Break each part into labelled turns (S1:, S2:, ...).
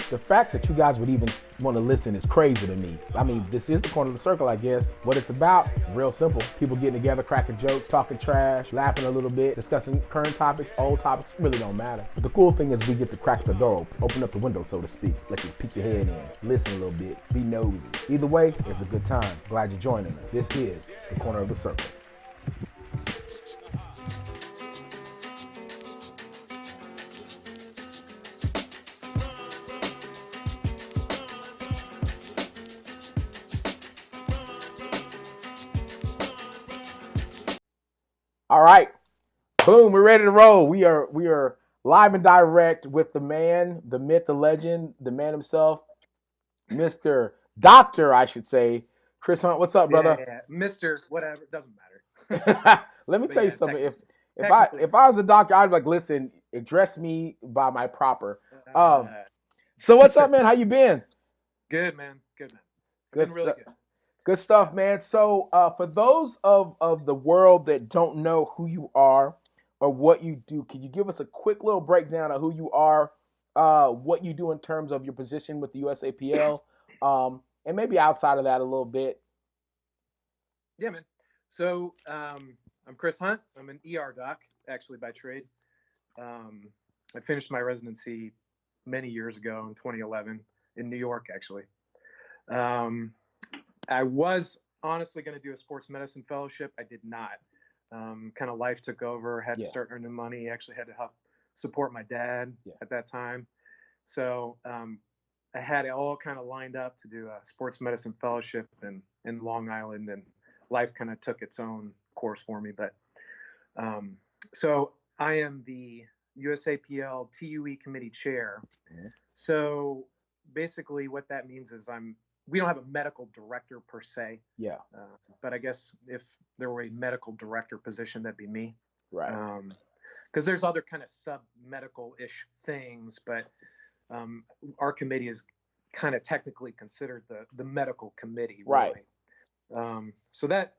S1: The fact that you guys would even want to listen is crazy to me. I mean, this is the corner of the circle, I guess. What it's about, real simple. People getting together, cracking jokes, talking trash, laughing a little bit, discussing current topics, old topics, really don't matter. But the cool thing is we get to crack the door open up the window, so to speak. Let you peek your head in, listen a little bit, be nosy. Either way, it's a good time. Glad you're joining us. This is the corner of the circle. All right, boom, we're ready to roll. We are live and direct with the man, the myth, the legend, the man himself, Mr. Doctor, I should say, Chris Hunt. What's up, brother?
S2: Yeah. Mr. Whatever, it doesn't matter.
S1: Let me tell you something. If I was a doctor, I'd be like, listen, address me by my proper. So what's up, man? How you been?
S2: Good, man. Good, man.
S1: Good
S2: really good.
S1: Good stuff, man. So for those of the world that don't know who you are or what you do, can you give us a quick little breakdown of who you are, what you do in terms of your position with the USAPL, and maybe outside of that a little bit?
S2: Yeah, man. So I'm Chris Hunt. I'm an ER doc, actually, by trade. I finished my residency many years ago in 2011 in New York, actually. I was honestly going to do a sports medicine fellowship. I did not. Kind of life took over, had to start earning money, actually had to help support my dad at that time. So I had it all kind of lined up to do a sports medicine fellowship in Long Island, and life kind of took its own course for me. But so I am the USAPL TUE committee chair. Mm-hmm. So basically what that means is we don't have a medical director per se. Yeah. But I guess if there were a medical director position, that'd be me. Right. Because there's other kind of sub-medical-ish things, but our committee is kind of technically considered the medical committee. Really. Right. So that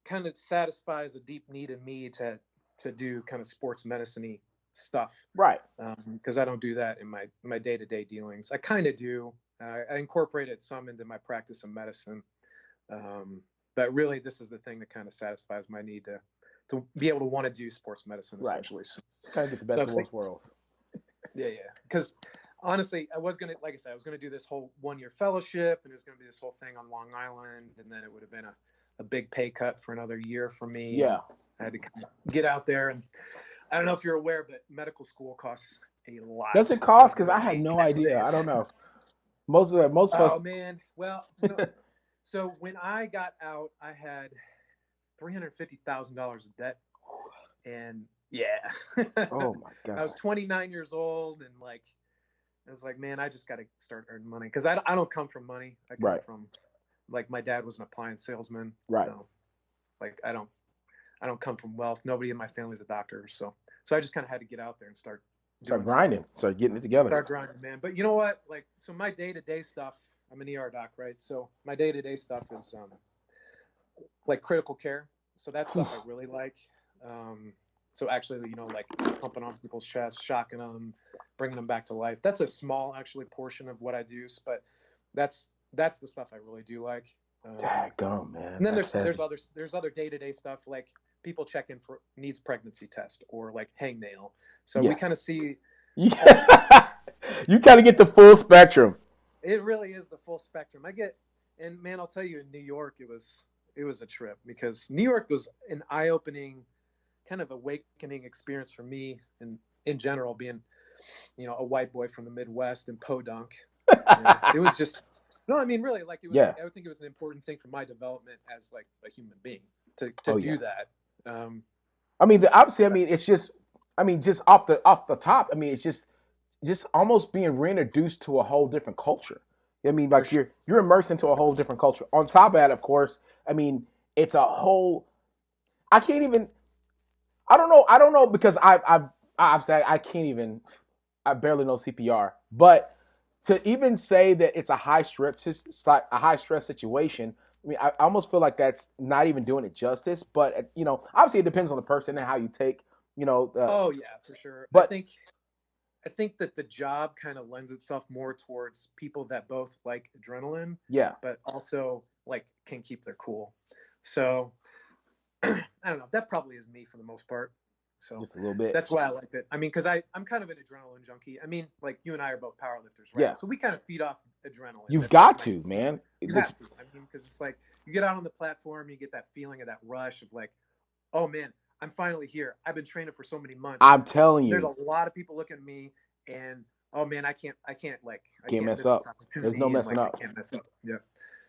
S2: kind of satisfies a deep need in me to do kind of sports medicine-y stuff. Right. Because I don't do that in my day-to-day dealings. I kind of do. I incorporated some into my practice of medicine, but really this is the thing that kind of satisfies my need to be able to want to do sports medicine, essentially. So,
S1: kind of get the best of both worlds.
S2: Yeah. Because honestly, I was going to do this whole 1-year fellowship, and it was going to be this whole thing on Long Island, and then it would have been a big pay cut for another year for me. Yeah. I had to get out there, and I don't know if you're aware, but medical school costs a lot.
S1: Does it cost? Because I had no idea. I don't know. Most of us.
S2: Oh man, well, so when I got out, I had $350,000 of debt, and oh my god, I was 29 years old, and I was like, man, I just got to start earning money, because I don't come from money. I come from, my dad was an appliance salesman. Right. So, I don't come from wealth. Nobody in my family is a doctor, so I just kind of had to get out there and start
S1: grinding, start getting it together.
S2: Start grinding, man. But you know what? So my day-to-day stuff, I'm an ER doc, right? So my day-to-day stuff is critical care. So that stuff I really like. So actually, pumping on people's chests, shocking them, bringing them back to life. That's a small, actually, portion of what I do. But that's the stuff I really do like.
S1: Daggum, man.
S2: And then there's other day-to-day stuff, like people check in for needs pregnancy test or hangnail. So we kind of see.
S1: Yeah. You kind of get the full spectrum.
S2: It really is the full spectrum. And man, I'll tell you, in New York, it was a trip, because New York was an eye-opening, kind of awakening experience for me, and in general, being, a white boy from the Midwest in Podunk. It was just, no, I mean, really, it was. Yeah. I would think it was an important thing for my development as a human being to do that.
S1: I mean, obviously, it's just. Just off the top, it's just almost being reintroduced to a whole different culture. You're immersed into a whole different culture. On top of that, of course, it's a whole. I can't even. I don't know because I've said I can't even. I barely know CPR, but to even say that it's a high stress situation. I almost feel like that's not even doing it justice. But obviously, it depends on the person and how you take.
S2: Oh yeah, for sure.
S1: But
S2: I think that the job kind of lends itself more towards people that both like adrenaline,
S1: Yeah.
S2: but also like can keep their cool. So I don't know. That probably is me for the most part. So
S1: just a little bit.
S2: That's why I liked it. I mean, because I'm kind of an adrenaline junkie. I mean, like you and I are both powerlifters, right?
S1: Yeah.
S2: So we kind of feed off adrenaline.
S1: You've got to, man.
S2: You have to. I mean, because it's like you get out on the platform, you get that feeling of that rush of like, oh man, I'm finally here. I've been training for so many months.
S1: I'm telling you,
S2: there's a lot of people looking at me, and oh man, I can't
S1: mess up. There's no messing up.
S2: I can't mess up. Yeah.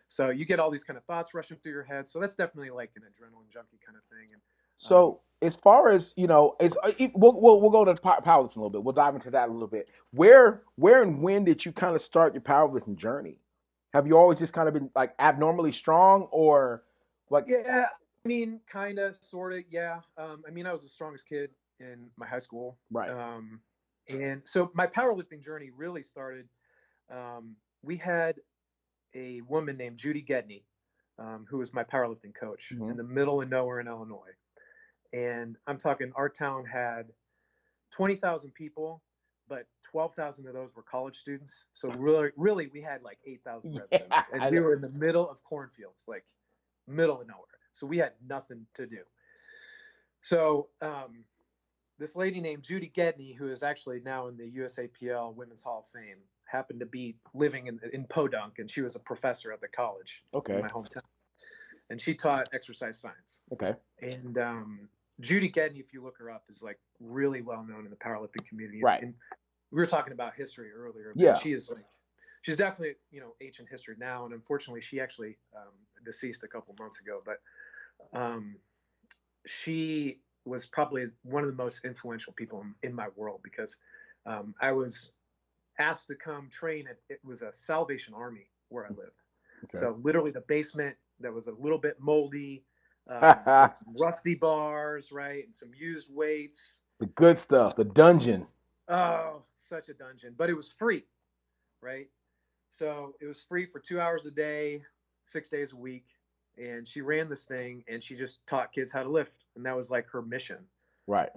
S2: So you get all these kind of thoughts rushing through your head. So that's definitely like an adrenaline junkie kind of thing. And
S1: so as far as we'll go to powerlifting a little bit. We'll dive into that a little bit. Where and when did you kind of start your powerlifting journey? Have you always just kind of been like abnormally strong, or like?
S2: Yeah, I mean, kind of, sort of, yeah. I mean, I was the strongest kid in my high school,
S1: right?
S2: And so my powerlifting journey really started. We had a woman named Judy Gedney, who was my powerlifting coach in the middle of nowhere in Illinois. And I'm talking, our town had 20,000 people, but 12,000 of those were college students. So really, we had like 8,000 residents, and we were in the middle of cornfields, like middle of nowhere. So we had nothing to do. So this lady named Judy Gedney, who is actually now in the USAPL Women's Hall of Fame, happened to be living in Podunk, and she was a professor at the college in my hometown. And she taught exercise science.
S1: Okay.
S2: And Judy Gedney, if you look her up, is like really well known in the powerlifting community.
S1: Right.
S2: And we were talking about history earlier.
S1: Yeah.
S2: She is like, she's definitely, ancient history now. And unfortunately, she actually deceased a couple months ago. But she was probably one of the most influential people in my world, because I was asked to come train at, it was a Salvation Army where I lived. Okay. So literally the basement that was a little bit moldy, with rusty bars, right, and some used weights.
S1: The good stuff, the dungeon.
S2: Oh, such a dungeon. But it was free, right? So it was free for 2 hours a day, 6 days a week. And she ran this thing, and she just taught kids how to lift. And that was like her mission.
S1: Right.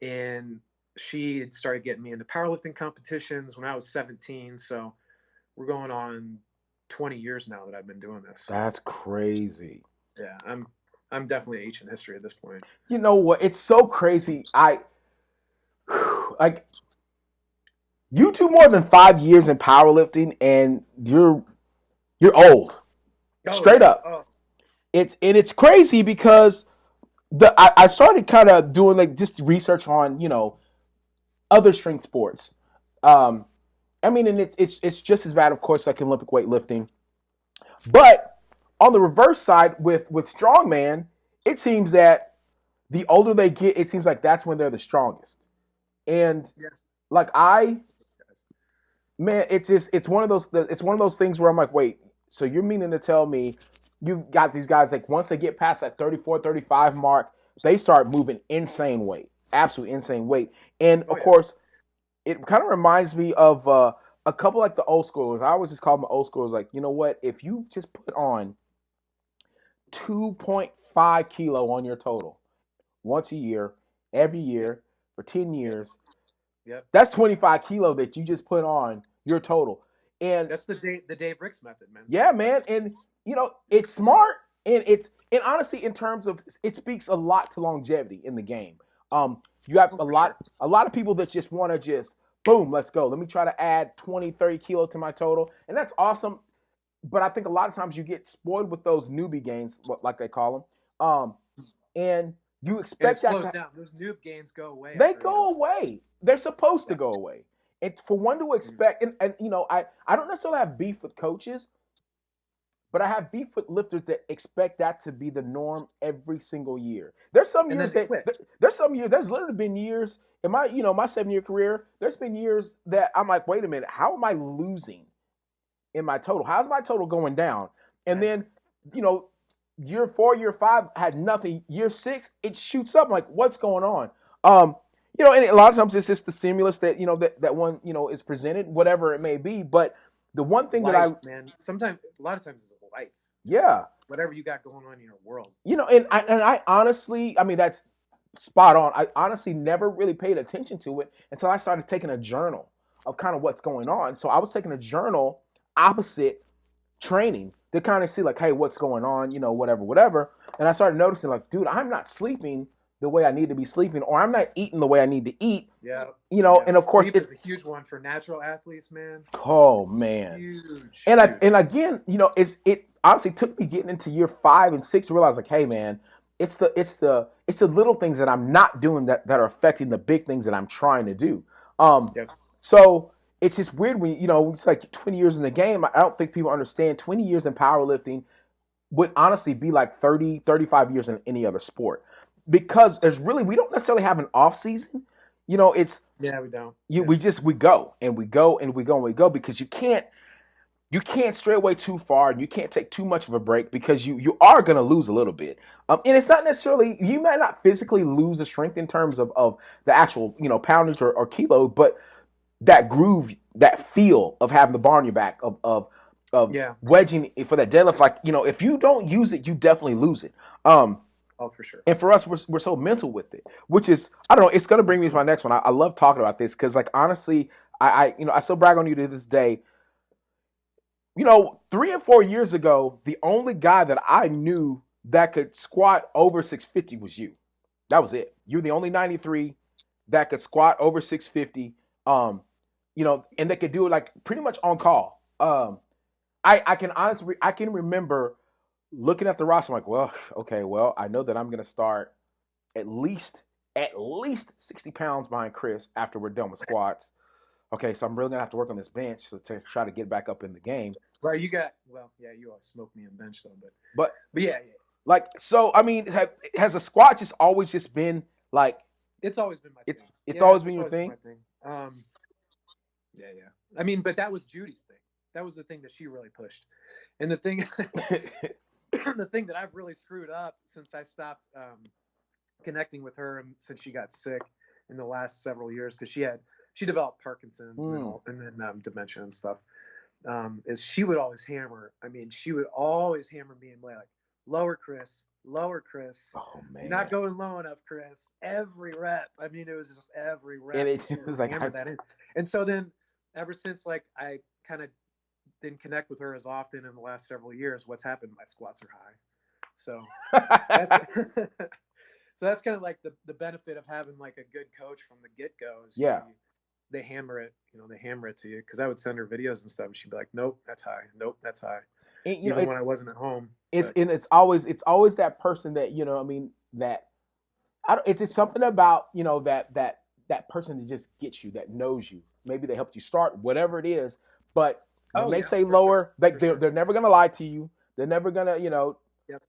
S2: And she had started getting me into powerlifting competitions when I was 17. So we're going on 20 years now that I've been doing this.
S1: That's crazy.
S2: Yeah, I'm definitely ancient history at this point.
S1: You know what? It's so crazy. Like, you do more than 5 years in powerlifting, and you're old. Straight up. Oh. It's crazy because I started kind of doing like just research on other strength sports. I mean, and it's just as bad, of course, like Olympic weightlifting. But on the reverse side, with strongman, it seems that the older they get, it seems like that's when they're the strongest. And like it's one of those things where I'm like, wait, so you're meaning to tell me you've got these guys, like, once they get past that 34, 35 mark, they start moving insane weight, absolutely insane weight. And of course, it kind of reminds me of a couple like the old schoolers. I always just call them old schoolers. Like, you know what? If you just put on 2.5 kilo on your total once a year, every year for 10 years, that's 25 kilo that you just put on your total. And
S2: that's the Dave Ricks method, man.
S1: Yeah, man. And it's smart, and honestly, in terms of, it speaks a lot to longevity in the game. You have a lot of people that just want to just boom, let's go. Let me try to add 20, 30 kilo to my total, and that's awesome. But I think a lot of times you get spoiled with those newbie gains, like they call them, and you expect
S2: that slows down. Those noob gains go away.
S1: They go away. They're supposed to go away. It's for one to expect, and I don't necessarily have beef with coaches, but I have beef with lifters that expect that to be the norm every single year. There's some years there's literally been years in my my 7-year career. There's been years that I'm like, wait a minute, how am I losing in my total? How's my total going down? And then year 4, year 5 had nothing. Year 6, it shoots up. I'm like, what's going on? And a lot of times it's just the stimulus that that one is presented, whatever it may be. But the one thing
S2: a lot of times it's life.
S1: Yeah.
S2: Whatever you got going on in your world.
S1: And I honestly, I mean, that's spot on. I honestly never really paid attention to it until I started taking a journal of kind of what's going on. So I was taking a journal opposite training to kind of see like, hey, what's going on, whatever. And I started noticing like, dude, I'm not sleeping the way I need to be sleeping, or I'm not eating the way I need to eat.
S2: Yeah.
S1: And of course,
S2: it's a huge one for natural athletes, man.
S1: Oh man.
S2: Huge.
S1: And again, it honestly took me getting into year 5 and 6 to realize like, hey man, it's the little things that I'm not doing that are affecting the big things that I'm trying to do. So it's just weird when it's like 20 years in the game. I don't think people understand 20 years in powerlifting would honestly be like 30, 35 years in any other sport, because we don't necessarily have an off season. We don't. We go and we go and we go and we go, because you can't stray away too far, and you can't take too much of a break, because you are going to lose a little bit. And it's not necessarily, you might not physically lose the strength in terms of the actual poundage or kilo, but that groove, that feel of having the bar on your back, of wedging for that deadlift, like if you don't use it, you definitely lose it.
S2: Oh, for sure.
S1: And for us, we're so mental with it, which is, I don't know, it's going to bring me to my next one. I love talking about this, because like honestly, I still brag on you to this day. 3 and 4 years ago, the only guy that I knew that could squat over 650 was you. That was it. You're the only 93 that could squat over 650. And they could do it like pretty much on call. I can remember looking at the roster. I'm like, well, okay, I know that I'm going to start at least 60 pounds behind KRIS after we're done with squats. Okay, so I'm really gonna have to work on this bench to try to get back up in the game.
S2: Right, you always smoke me in bench though,
S1: but
S2: yeah.
S1: Like, so I mean, has a squat just always just been like?
S2: It's always been my thing.
S1: It's always been your thing.
S2: Yeah. I mean, but that was Judy's thing. That was the thing that she really pushed, and the thing, the thing that I've really screwed up since I stopped connecting with her, and since she got sick in the last several years, because she developed Parkinson's and then dementia and stuff. Is she would always hammer. I mean, she would always hammer me and like, lower KRIS.
S1: Oh man,
S2: you're not going low enough, KRIS. Every rep. I mean, it was just every rep.
S1: And it was like
S2: hammer that in. And so then, ever since like I kind of didn't connect with her as often in the last several years, what's happened? My squats are high. So that's so that's kind of like the benefit of having like a good coach from the get go. They hammer it, they hammer it to you, because I would send her videos and stuff, and she'd be like, "Nope, that's high. Nope, that's high." And, even when I wasn't at home,
S1: it's always that person that it's something about that person that just gets you, that knows you. Maybe they helped you start, whatever it is. But when they say lower, they're never gonna lie to you. They're never gonna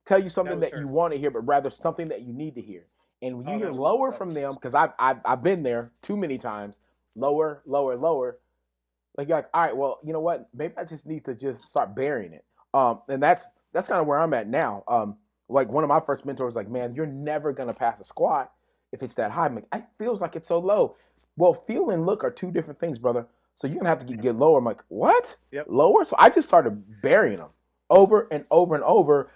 S1: tell you something that you want to hear, but rather something that you need to hear. And when you hear lower from them, because I've been there too many times. Lower. Like you're like, all right, well, you know what? Maybe I just need to just start burying it. And that's kind of where I'm at now. Like one of my first mentors was like, man, you're never gonna pass a squat if it's that high. I'm like, it feels like it's so low. Well, feel and look are two different things, brother. So you're gonna have to get lower. I'm like, what?
S2: Yep.
S1: Lower? So I just started burying them over and over and over.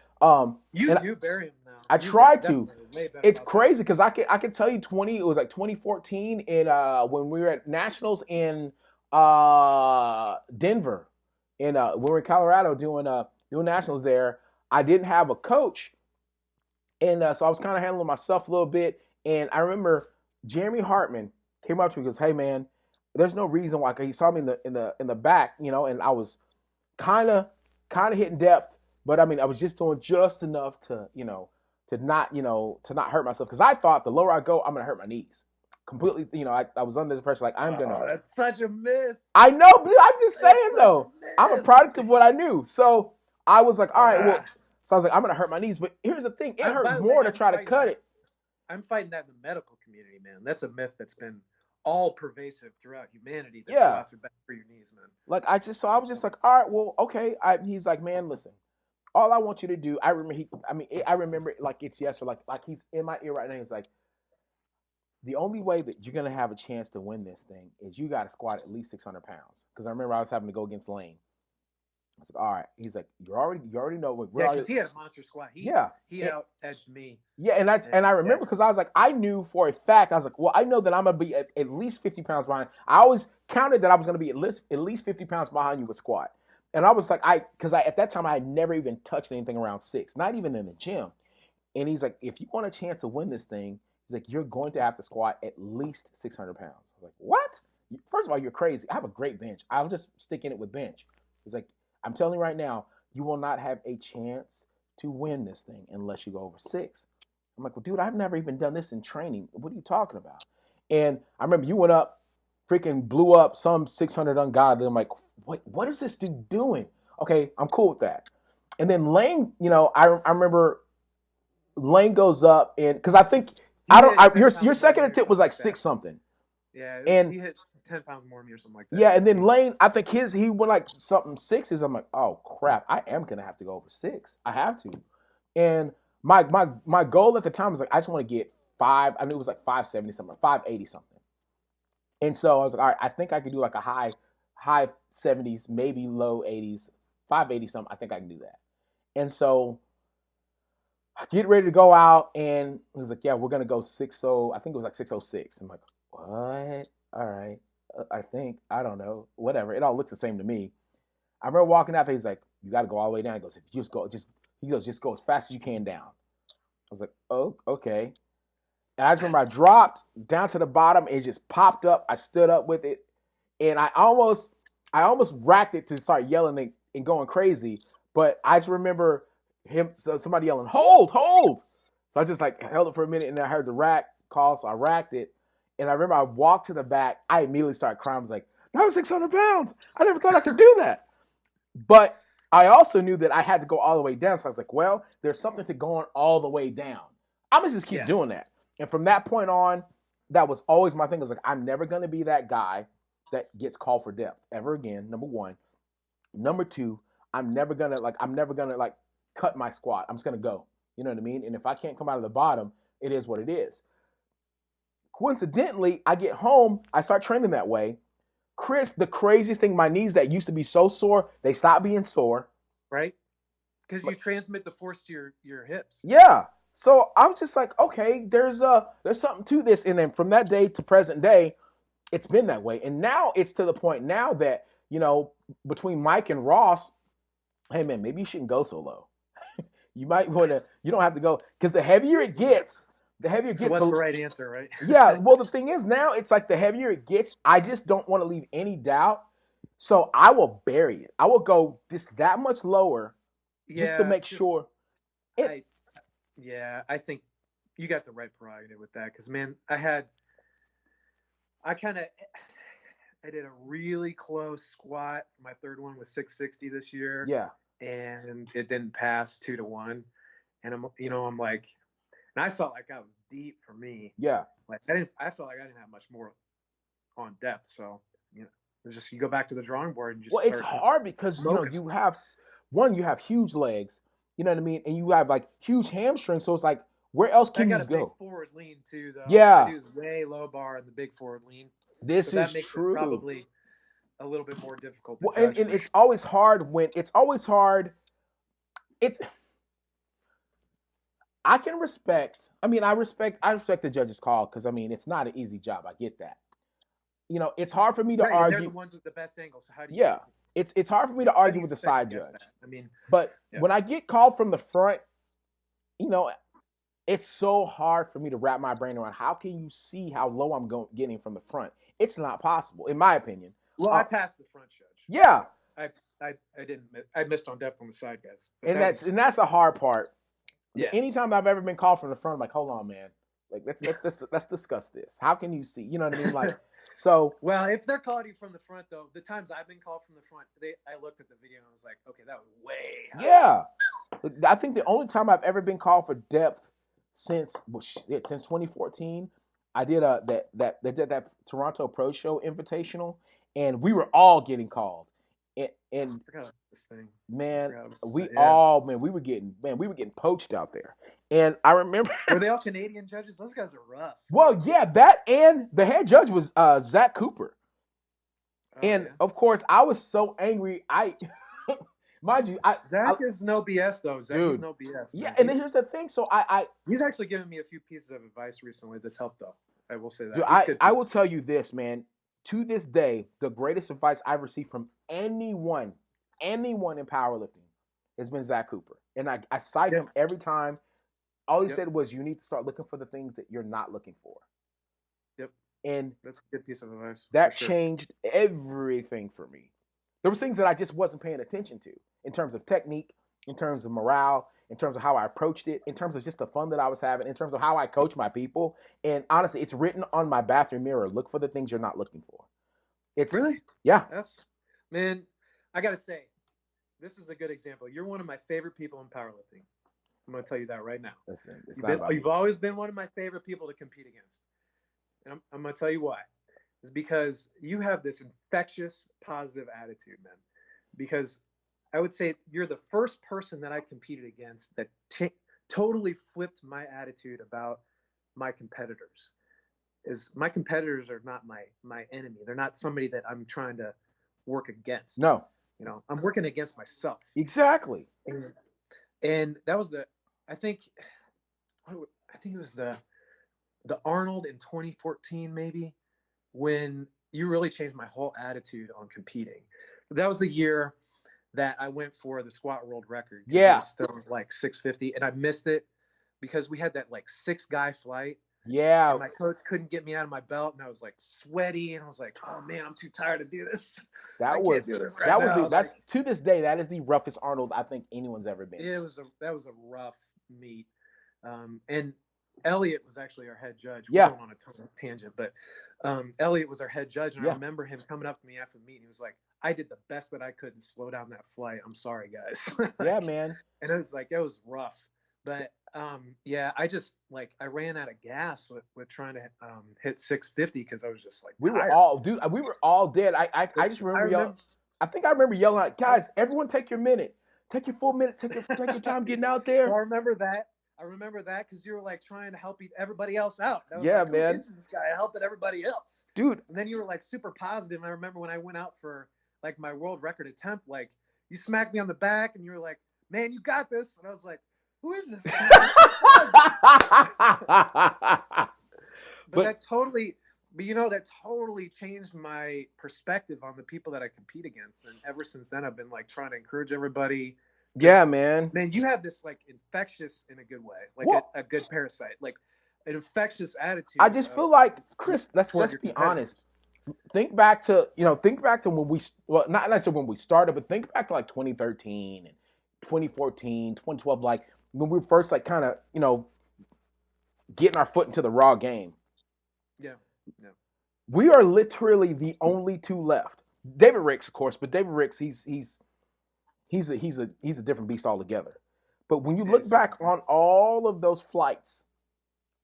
S2: You do bury them now.
S1: I try to. It's crazy, because I can tell you it was like 2014 in when we were at Nationals in Denver, when we were in Colorado doing Nationals there. I didn't have a coach, and so I was kind of handling myself a little bit. And I remember Jeremy Hartman came up to me and goes, "Hey man, there's no reason why." 'Cause he saw me in the back, and I was kind of hitting depth, but I mean I was just doing just enough to to not hurt myself, because I thought the lower I go, I'm gonna hurt my knees completely. I was under the pressure, like I'm gonna.
S2: That's such a myth.
S1: I know, but I'm just saying though. I'm a product of what I knew, so I was like, all right, well. So I was like, I'm gonna hurt my knees, but here's the thing: it hurt more to try to cut it.
S2: I'm fighting that in the medical community, man. That's a myth that's been all pervasive throughout humanity. That squats are bad for your knees, man.
S1: Like I was just like, all right, well, okay. He's like, man, listen. All I want you to do, I remember it like it's yesterday, like he's in my ear right now. He's like, the only way that you're gonna have a chance to win this thing is you got to squat at least 600 pounds. Because I remember I was having to go against Lane, I was like, all right. He's like, you already know what we're
S2: Yeah,
S1: already.
S2: because he had a monster squat. He out edged me.
S1: Yeah, and I remember because I was like, I knew for a fact, I was like, well, I know that I'm gonna be at least 50 pounds behind. I always counted that I was gonna be at least 50 pounds behind you with squat. And I was like, because at that time I had never even touched anything around 6, not even in the gym. And he's like, if you want a chance to win this thing, he's like, you're going to have to squat at least 600 pounds. I was like, what? First of all, you're crazy. I have a great bench. I'll just stick in it with bench. He's like, I'm telling you right now, you will not have a chance to win this thing unless you go over 6. I'm like, well, dude, I've never even done this in training. What are you talking about? And I remember you went up, freaking blew up some 600 ungodly. I'm like, what is this dude doing? Okay, I'm cool with that. And then Lane, I remember Lane goes up, and because I think your second attempt was like 6 something.
S2: Yeah, he hit 10 pounds more than me or something like that.
S1: Yeah, and then Lane, I think he went like something 6s. I'm like, oh crap, I am gonna have to go over 6. I have to. And my goal at the time was like, I just want to get 5. I knew it was like 570 something, 580 something. And so I was like, all right, I think I could do like a high 70s, maybe low 80s, 580 something. I think I can do that. And so I get ready to go out, and he was like, yeah, we're gonna go 60. I think it was like 606. I'm like, what? All right. I think, I don't know, whatever. It all looks the same to me. I remember walking out there. He's like, you got to go all the way down. He goes, if you just go as fast as you can down. I was like, oh, okay. And I just remember I dropped down to the bottom. And it just popped up. I stood up with it, and I almost racked it to start yelling and going crazy. But I just remember somebody yelling, hold. So I just like held it for a minute, and then I heard the rack call, so I racked it. And I remember I walked to the back. I immediately started crying. I was like, that was 600 pounds. I never thought I could do that. But I also knew that I had to go all the way down. So I was like, well, there's something to going all the way down. I'm going to just keep doing that. And from that point on, that was always my thing. I was like, I'm never going to be that guy that gets called for depth ever again, number one. Number two, I'm never going to cut my squat. I'm just going to go. You know what I mean? And if I can't come out of the bottom, it is what it is. Coincidentally, I get home, I start training that way. KRIS, the craziest thing, my knees that used to be so sore, they stop being sore.
S2: Right? Because you transmit the force to your hips.
S1: Yeah. So I was just like, okay, there's something to this. And then from that day to present day, it's been that way. And now it's to the point now that, between Mike and Ross, hey man, maybe you shouldn't go so low. You might want to, you don't have to go, because the heavier it gets,
S2: so what's the right answer, right?
S1: Yeah, well, the thing is now it's like the heavier it gets, I just don't want to leave any doubt. So I will bury it. I will go just that much lower just to make sure.
S2: I think you got the right prerogative with that, because, man, I did a really close squat. My third one was 660 this year.
S1: Yeah.
S2: And it didn't pass 2 to 1. And I'm like, and I felt like I was deep for me.
S1: Yeah.
S2: Like I felt like I didn't have much more on depth. So, it's just, you go back to the drawing board and just.
S1: Well, it's hard because you have huge legs, you know what I mean, and you have like huge hamstrings. So it's like, where else can you go? I got a big
S2: forward lean too, though.
S1: Yeah.
S2: I do the way low bar and the big forward lean.
S1: That makes
S2: true. It probably a little bit more difficult.
S1: And it's always hard I respect the judge's call, because it's not an easy job. I get that. It's hard for me to argue.
S2: They're the ones with the best angles. So how do you?
S1: Yeah, it's hard for me to argue with the side judge. But when I get called from the front, it's so hard for me to wrap my brain around. How can you see how low I'm getting from the front? It's not possible, in my opinion.
S2: Well, I passed the front judge.
S1: Yeah,
S2: I didn't. I missed on depth on the side, guys.
S1: And that's the hard part.
S2: Yeah.
S1: Anytime I've ever been called from the front, I'm like, hold on, man. Like, let's discuss this. How can you see? You know what I mean? Like, so.
S2: Well, if they're calling you from the front, though, the times I've been called from the front, I looked at the video and I was like, okay, that was way high.
S1: Yeah. I think the only time I've ever been called for depth since 2014, I did that Toronto Pro Show Invitational, and we were all getting called. And
S2: I forgot this thing.
S1: Man, we were getting poached out there. And I remember,
S2: were they all Canadian judges? Those guys are rough.
S1: Well, yeah, that, and the head judge was Zach Cooper. Of course, I was so angry. Mind you,
S2: Zach is no BS though. Zach is no BS. Man.
S1: Yeah, and then here's the thing. So
S2: he's actually given me a few pieces of advice recently that's helped though. I will say that.
S1: Dude, I will tell you this, man. To this day, the greatest advice I've received from anyone in powerlifting has been Zach Cooper. And I cite him every time. All he said was, you need to start looking for the things that you're not looking for.
S2: Yep.
S1: And
S2: that's a good piece of advice.
S1: That changed everything for me. There was things that I just wasn't paying attention to in terms of technique, in terms of morale, in terms of how I approached it, in terms of just the fun that I was having, in terms of how I coach my people. And honestly, it's written on my bathroom mirror. Look for the things you're not looking for. It's
S2: really?
S1: Yeah.
S2: Man, I got to say, this is a good example. You're one of my favorite people in powerlifting. I'm going to tell you that right now.
S1: Listen,
S2: you've always been one of my favorite people to compete against. And I'm going to tell you why. It's because you have this infectious, positive attitude, man. Because I would say you're the first person that I competed against that totally flipped my attitude about my competitors. My competitors are not my enemy. They're not somebody that I'm trying to work against.
S1: No.
S2: I'm working against myself.
S1: Exactly.
S2: And that was I think it was the Arnold in 2014, maybe, when you really changed my whole attitude on competing. That was the year that I went for the squat world record.
S1: Yeah.
S2: I was still like 650, and I missed it because we had that like 6-guy flight.
S1: Yeah.
S2: And my coach couldn't get me out of my belt, and I was like sweaty, and I was like, "Oh man, I'm too tired to do this."
S1: That's to this day, that is the roughest Arnold I think anyone's ever been.
S2: That was a rough meet, and Elliot was actually our head judge.
S1: Yeah.
S2: We're going on a tangent, but Elliot was our head judge, and I remember him coming up to me after the meet, and he was like, "I did the best that I could to slow down that flight. I'm sorry, guys."
S1: Yeah, man.
S2: And it was like, it was rough, but I just I ran out of gas with trying to hit 650 because I was just like tired.
S1: We were all dead. I just remember yelling. I think I remember yelling out, "Guys, everyone take your minute. Take your full minute. Take your time getting out there."
S2: So I remember that because you were like trying to help everybody else out. I was
S1: yeah,
S2: like,
S1: man.
S2: Who is this guy helping everybody else,
S1: dude?
S2: And then you were like super positive. And I remember when I went out for like my world record attempt, like you smacked me on the back and you were like, "Man, you got this." And I was like, "Who is this guy?" But that totally changed my perspective on the people that I compete against. And ever since then, I've been like trying to encourage everybody.
S1: Yeah, man.
S2: Man, you have this like infectious in a good way, like a good parasite, like an infectious attitude.
S1: I just feel like, Chris, let's be honest. Think back to when we, well, not necessarily when we started, but think back to like 2013 and 2014, 2012, like when we were first like kind of, getting our foot into the raw game.
S2: Yeah.
S1: We are literally the only two left. David Ricks, of course, but David Ricks, he's a different beast altogether. But when you look back on all of those flights,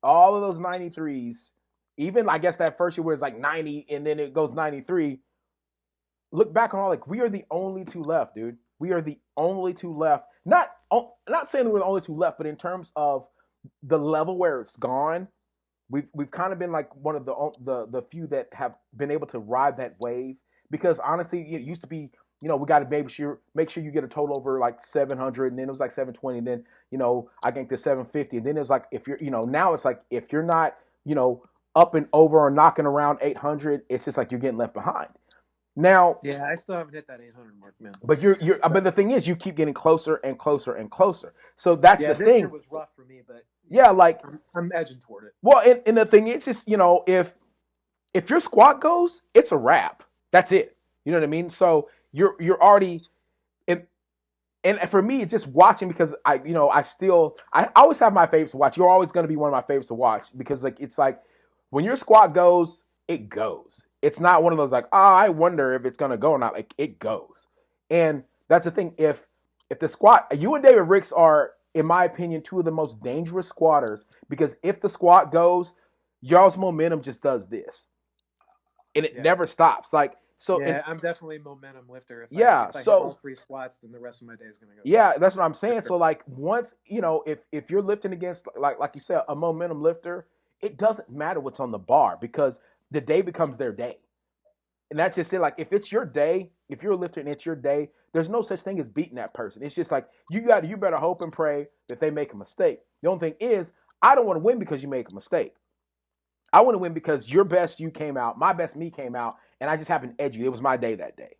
S1: all of those 93s, even I guess that first year where it's like 90 and then it goes 93, look back on all we are the only two left, dude. We are the only two left. Not saying that we're the only two left, but in terms of the level where it's gone, we've kind of been like one of the few that have been able to ride that wave. Because honestly, it used to be, we got to make sure you get a total over like 700, and then it was like 720, and then I ganked to 750, and then it was like if you're now it's like if you're not up and over or knocking around 800, it's just like you're getting left behind. Now,
S2: yeah, I still haven't hit that 800 mark, man.
S1: But but the thing is, you keep getting closer and closer and closer. So that's the thing.
S2: This year was rough for me, but I'm edging toward it.
S1: Well, and the thing is, just if your squat goes, it's a wrap. That's it. You know what I mean? So you're already, and for me, it's just watching because I always have my favorites to watch. You're always going to be one of my favorites to watch because it's like when your squat goes, it goes. It's not one of those like, I wonder if it's going to go or not. Like, it goes. And that's the thing. If the squat, you and David Ricks are, in my opinion, two of the most dangerous squatters because if the squat goes, y'all's momentum just does this. And it never stops. Like, so.
S2: Yeah, I'm definitely a momentum lifter. If I hit all 3 squats, then the rest of my day is going to go.
S1: Yeah, that's what I'm saying. So, like, once, if you're lifting against, like you said, a momentum lifter, it doesn't matter what's on the bar because the day becomes their day. And that's just it. Like, if it's your day, if you're a lifter and it's your day, there's no such thing as beating that person. It's just like you better hope and pray that they make a mistake. The only thing is, I don't want to win because you make a mistake. I want to win because your best you came out, my best me came out, and I just happened to edge you. It was my day that day.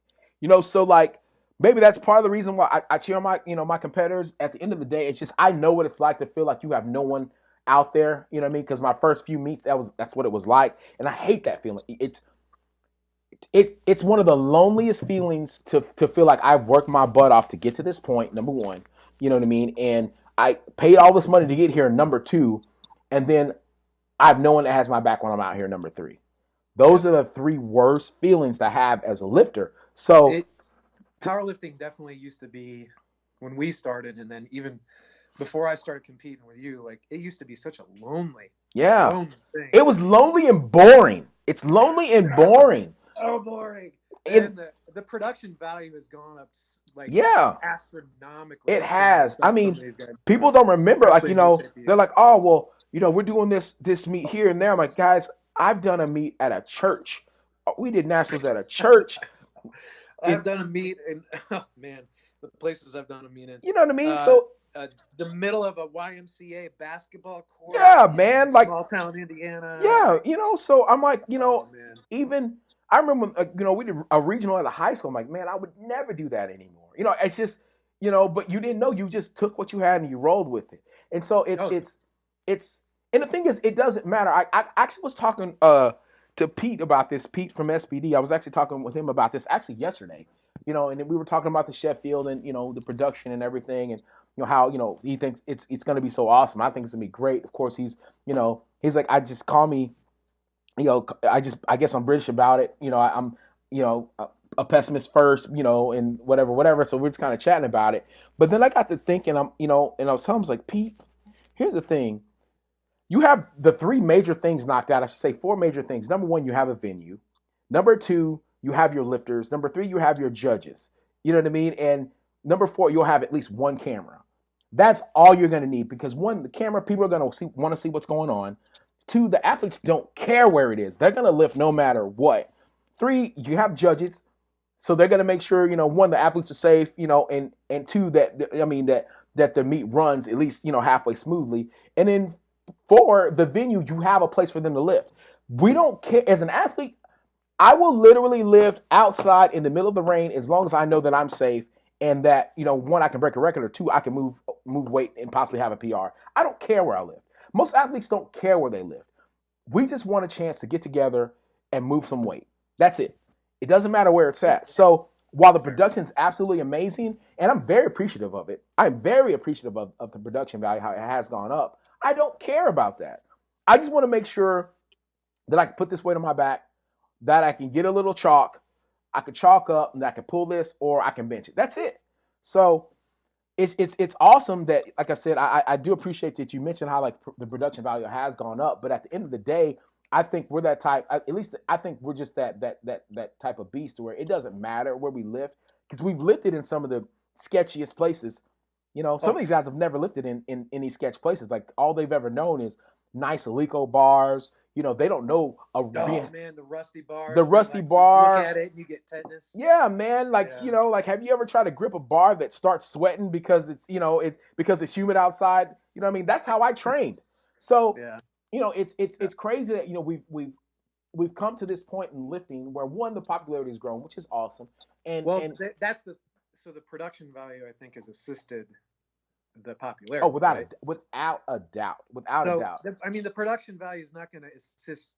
S1: So like maybe that's part of the reason why I cheer on my competitors. At the end of the day, it's just I know what it's like to feel like you have no one out there. You know what I mean? Because my first few meets, that's what it was like, and I hate that feeling. It's one of the loneliest feelings to feel like I've worked my butt off to get to this point. Number one, you know what I mean, and I paid all this money to get here. Number two, and then I have no one that has my back when I'm out here. Number three. Those are the three worst feelings to have as a lifter. So
S2: powerlifting definitely used to be when we started, and then even before I started competing with you, like it used to be such a lonely thing.
S1: It was lonely and boring. It's lonely and boring.
S2: So boring. And the production value has gone up like astronomically.
S1: It has. I mean, people don't remember, like, they're like, oh, well, we're doing this meet here and there. I'm like, guys, I've done a meet at a church. We did nationals at a church.
S2: I've done a meet in, oh man, the places I've done a meet in.
S1: You know what I mean? So
S2: the middle of a YMCA basketball court.
S1: Yeah, man. Like
S2: small town Indiana.
S1: Yeah, so I'm like, even I remember, we did a regional at a high school. I'm like, man, I would never do that anymore. It's just, but you didn't know. You just took what you had and you rolled with it. And so it's, and the thing is, it doesn't matter. I actually was talking to Pete about this. Pete from SBD. I was actually talking with him about this actually yesterday. And we were talking about the Sheffield and the production and everything, and how he thinks it's going to be so awesome. I think it's going to be great. Of course, he's like, I just call me, I guess I'm British about it. I'm a pessimist first, and whatever. So we're just kind of chatting about it. But then I got to thinking, and I was telling him, like, Pete, here's the thing. You have the three major things knocked out. I should say four major things. Number one, you have a venue. Number two, you have your lifters. Number three, you have your judges. You know what I mean? And number four, you'll have at least one camera. That's all you're going to need, because one, the camera, people are going to want to see what's going on. Two, the athletes don't care where it is. They're going to lift no matter what. Three, you have judges. So they're going to make sure, one, the athletes are safe, and two, that the meet runs at least, halfway smoothly. And then four, the venue, you have a place for them to lift. We don't care. As an athlete, I will literally lift outside in the middle of the rain as long as I know that I'm safe and that, one, I can break a record, or two, I can move weight and possibly have a PR. I don't care where I lift. Most athletes don't care where they lift. We just want a chance to get together and move some weight. That's it. It doesn't matter where it's at. So while the production is absolutely amazing, and I'm very appreciative of it, I'm very appreciative of the production value, how it has gone up. I don't care about that. I just want to make sure that I can put this weight on my back, that I can get a little chalk, I can chalk up, and I can pull this, or I can bench it. That's it. So it's awesome that, like I said, I do appreciate that you mentioned how, like, the production value has gone up. But at the end of the day, I think we're that type. At least I think we're just that type of beast where it doesn't matter where we lift, because we've lifted in some of the sketchiest places. Some of these guys have never lifted in these sketch places. Like, all they've ever known is nice Alico bars. They don't know
S2: the rusty bars.
S1: The rusty bars.
S2: Look at it, and you get tetanus.
S1: Yeah, man. Like, like, have you ever tried to grip a bar that starts sweating because it's because it's humid outside? You know what I mean? That's how I trained. So, it's crazy that we've come to this point in lifting where, one, the popularity has grown, which is awesome.
S2: That's the production value, I think, has assisted the popularity.
S1: Oh, without a doubt.
S2: The production value is not going to assist,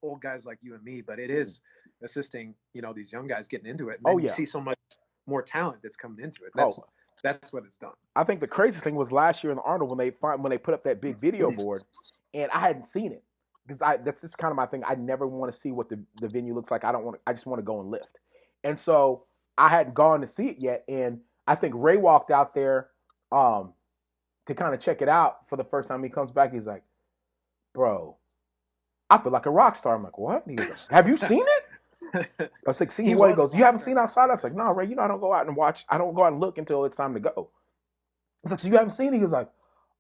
S2: old guys like you and me, but it is assisting, these young guys getting into it. And you see so much more talent that's coming into it. That's what it's done.
S1: I think the craziest thing was last year in the Arnold when they put up that big video board, and I hadn't seen it, because that's just kind of my thing. I never want to see what the venue looks like. I just want to go and lift. And so I hadn't gone to see it yet, and I think Ray walked out there to kind of check it out for the first time. He comes back, he's like, "Bro, I feel like a rock star." I'm like, "What?" He goes, "Have you seen it?" I was like, "See what?" He goes, "You haven't seen outside?" I was like, "No, Ray, I don't go out and watch. I don't go out and look until it's time to go." It's like, "So you haven't seen it?" He was like,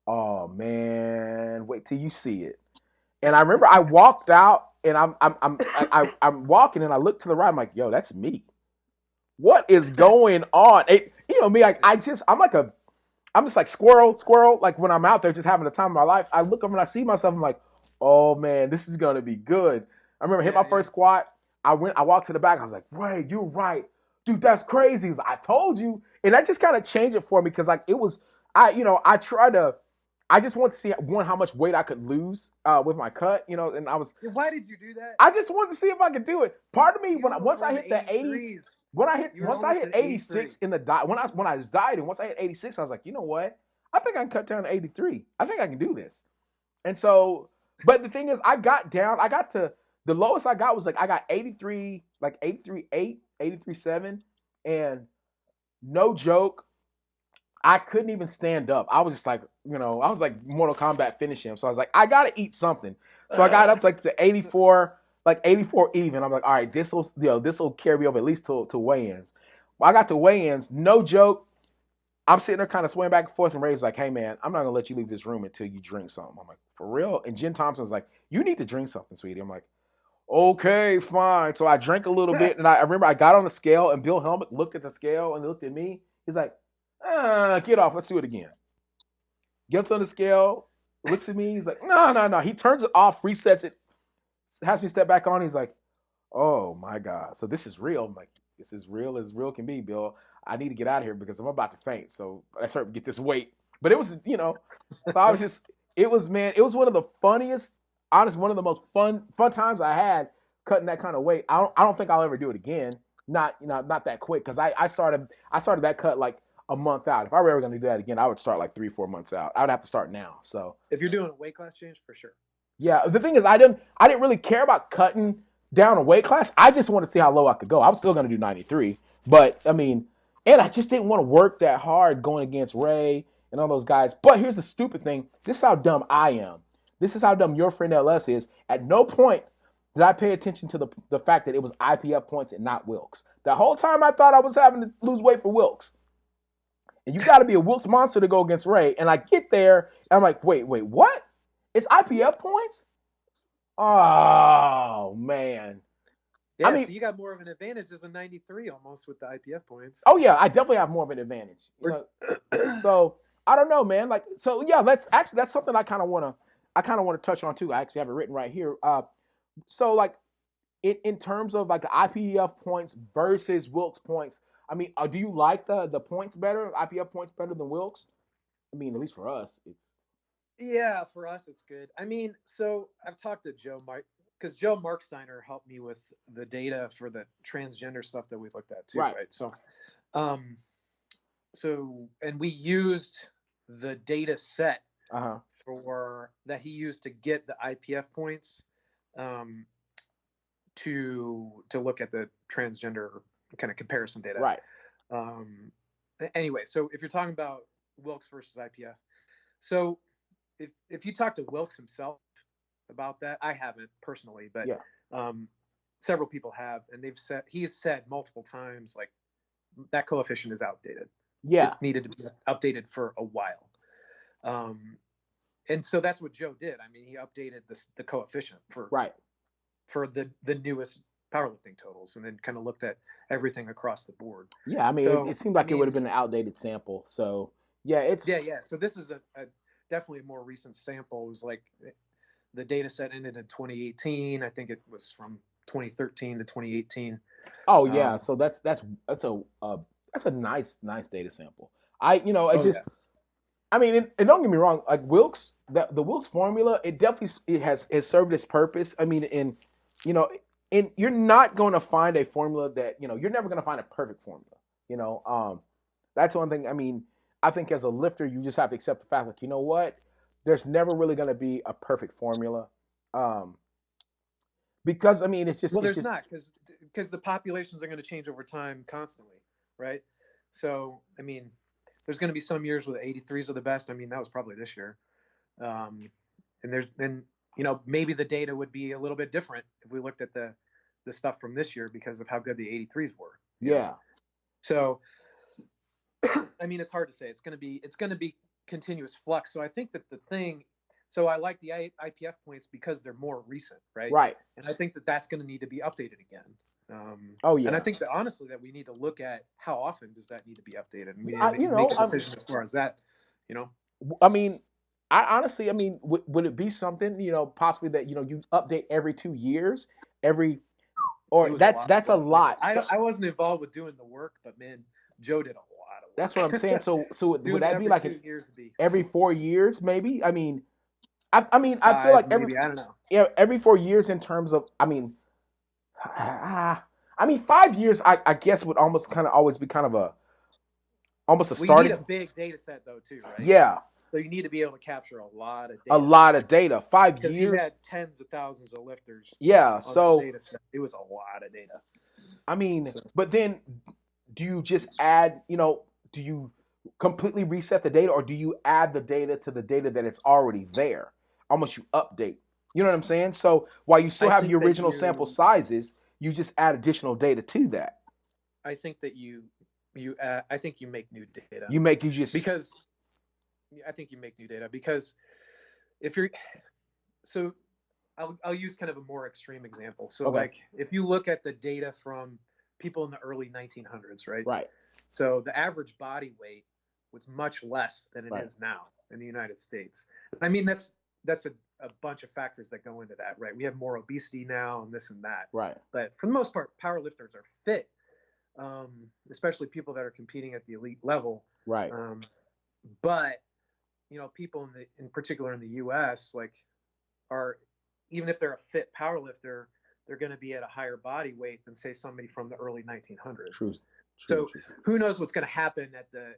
S1: "Oh man, wait till you see it." And I remember I walked out and I'm walking and I look to the right. I'm like, yo, that's me. What is going on? You know me, like I'm just like squirrel. Like when I'm out there just having the time of my life, I look up and I see myself. I'm like, oh man, this is gonna be good. I remember hit my first squat. I walked to the back. I was like, Ray, you're right, dude. That's crazy. He was like, I told you, and that just kind of changed it for me because like it was, I just want to see how much weight I could lose with my cut, and I was.
S2: Why did you do that?
S1: I just wanted to see if I could do it. Part of me, once I hit the 80, once I hit 86 in the diet, when I was dieting, once I hit 86, I was like, you know what? I think I can cut down to 83. I think I can do this. And so, but the thing is, I got to the lowest I got was like I got 83, like 83.8, 83.7, and no joke, I couldn't even stand up. I was just like, I was like Mortal Kombat finishing him. So I was like, I gotta eat something. So I got up like to 84, like 84 even. I'm like, all right, this will carry me over at least to weigh-ins. Well, I got to weigh-ins, no joke. I'm sitting there kind of swaying back and forth, and Ray's like, hey man, I'm not gonna let you leave this room until you drink something. I'm like, for real? And Jen Thompson's like, you need to drink something, sweetie. I'm like, okay, fine. So I drank a little bit, and I remember I got on the scale, and Bill Helmick looked at the scale and looked at me. He's like, get off. Let's do it again. Gets on the scale, looks at me. He's like, no. He turns it off, resets it, has me step back on. He's like, oh my God. So this is real. I'm like, this is real as real can be, Bill. I need to get out of here because I'm about to faint. So let's hurt get this weight. But it was, so I was just, it was one of the funniest, one of the most fun times I had cutting that kind of weight. I don't think I'll ever do it again. Not that quick. Cause I started that cut like a month out. If I were ever going to do that again, I would start like 3-4 months out. I would have to start now. So
S2: if you're doing a weight class change, for sure.
S1: Yeah, the thing is, I didn't really care about cutting down a weight class. I just wanted to see how low I could go. I was still going to do 93, but I mean, and I just didn't want to work that hard going against Ray and all those guys. But here's the stupid thing: this is how dumb I am. This is how dumb your friend LS is. At no point did I pay attention to the fact that it was IPF points and not Wilks. The whole time I thought I was having to lose weight for Wilks. And you got to be a Wilks monster to go against Ray. And I get there, and I'm like, wait, what? It's IPF points? Oh, man.
S2: Yeah, so you got more of an advantage as a 93 almost with the IPF points.
S1: Oh, yeah, I definitely have more of an advantage. So, I don't know, man. That's something I kind of want to touch on, too. I actually have it written right here. So, like, in terms of, like, the IPF points versus Wilks points, I mean, do you like the points better, IPF points better than Wilks? I mean, at least for us, it's.
S2: Yeah, for us, it's good. I mean, so I've talked to Joe because Joe Marksteiner helped me with the data for the transgender stuff that we looked at too, right? So, and we used the data set for that he used to get the IPF points to look at the transgender kind of comparison data.
S1: Right.
S2: Anyway, so if you're talking about Wilks versus IPF, so if you talk to Wilks himself about that, I haven't personally, but several people have, and he's said multiple times, like, that coefficient is outdated.
S1: Yeah.
S2: It's needed to be updated for a while. And so that's what Joe did. I mean, he updated the coefficient for the newest powerlifting totals, and then kind of looked at everything across the board.
S1: Yeah, I mean, it seemed like it would have been an outdated sample. So yeah, it's
S2: So this is a definitely a more recent sample. It was like the data set ended in 2018. I think it was from 2013 to 2018.
S1: Oh yeah, so that's a nice data sample. I mean, and don't get me wrong, like Wilks, the Wilks formula, it definitely has served its purpose. I mean, and you're not going to find a formula that you're never going to find a perfect formula. That's one thing. I mean, I think as a lifter, you just have to accept the fact, like, you know what, there's never really going to be a perfect formula, because I mean, it's just
S2: there's not because the populations are going to change over time constantly, right? So I mean, there's going to be some years where the 83s are the best. I mean, that was probably this year. And maybe the data would be a little bit different if we looked at the stuff from this year because of how good the 83s were.
S1: Yeah.
S2: So, I mean, it's hard to say. It's going to be continuous flux. So I think that the thing So I like the IPF points because they're more recent, right?
S1: Right.
S2: And I think that that's going to need to be updated again.
S1: Oh yeah.
S2: And I think that honestly that we need to look at how often does that need to be updated, and we need to
S1: you
S2: make
S1: know,
S2: a decision as far as that. You know,
S1: I mean, I honestly, I mean, would it be something, you know, possibly that, you know, you update every 2 years, or that's a lot.
S2: I wasn't involved with doing the work, but man, Joe did a lot of work.
S1: That's what I'm saying. So would that be
S2: every
S1: like
S2: 2 years would be
S1: every 4 years, maybe? I mean, I mean, I feel
S2: five,
S1: like
S2: maybe, I don't know.
S1: every 4 years in terms of, I mean, 5 years, I guess would almost kind of always be kind of almost a starting.
S2: You need a big data set though too, right?
S1: Yeah.
S2: So you need to be able to capture a lot of data.
S1: A lot of data. 5 years.
S2: Because you had tens of thousands of lifters.
S1: Yeah. So
S2: data set. It was a lot of data.
S1: I mean, but then do you just add, you know, do you completely reset the data, or do you add the data to the data that it's already there? Almost you update. You know what I'm saying? So while you still have the original sample sizes, you just add additional data to that.
S2: I think that I think you make new data. I think you make new data because if you're, so I'll use kind of a more extreme example. So like if you look at the data from people in the early 1900s, right?
S1: Right.
S2: So the average body weight was much less than it is now in the United States. I mean, that's a bunch of factors that go into that, right? We have more obesity now and this and that.
S1: Right.
S2: But for the most part, powerlifters are fit, especially people that are competing at the elite level.
S1: Right.
S2: But you know, people in particular in the U.S. like are, even if they're a fit powerlifter, they're going to be at a higher body weight than say somebody from the early 1900s.
S1: True.
S2: So who knows what's going to happen at the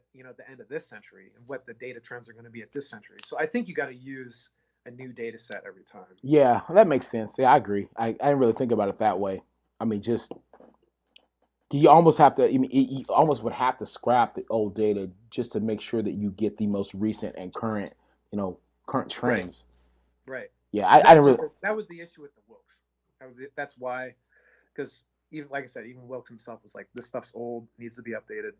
S2: end of this century and what the data trends are going to be at this century. So I think you got to use a new data set every time.
S1: Yeah, that makes sense. Yeah, I agree. I didn't really think about it that way. I mean, just you almost have to. I mean, you almost would have to scrap the old data just to make sure that you get the most recent and current, current trends.
S2: Right.
S1: Yeah, I didn't really.
S2: That was the issue with the Wilkes. That's why, because even like I said, even Wilkes himself was like, this stuff's old, needs to be updated.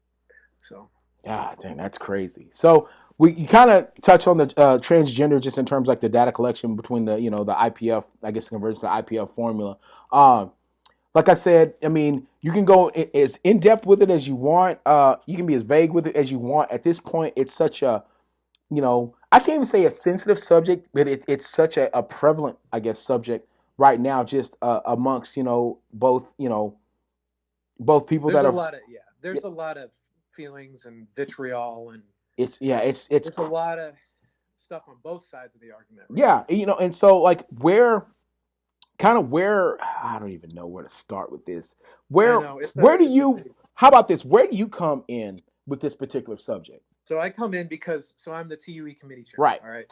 S2: So.
S1: Yeah, dang, that's crazy. So you kind of touch on the transgender just in terms like the data collection between the the IPF, I guess, conversion to IPF formula. Like I said, I mean, you can go as in depth with it as you want. You can be as vague with it as you want. At this point, it's such a, I can't even say a sensitive subject, but it's such a prevalent, I guess, subject right now, just amongst both both people
S2: There's
S1: that are.
S2: There's a lot of feelings and vitriol, and
S1: it's
S2: a lot of stuff on both sides of the argument.
S1: Right? Yeah, and so like where I don't even know where to start with this. Where do you? How about this? Where do you come in with this particular subject?
S2: So I come in because I'm the TUE committee chair.
S1: Right.
S2: All right.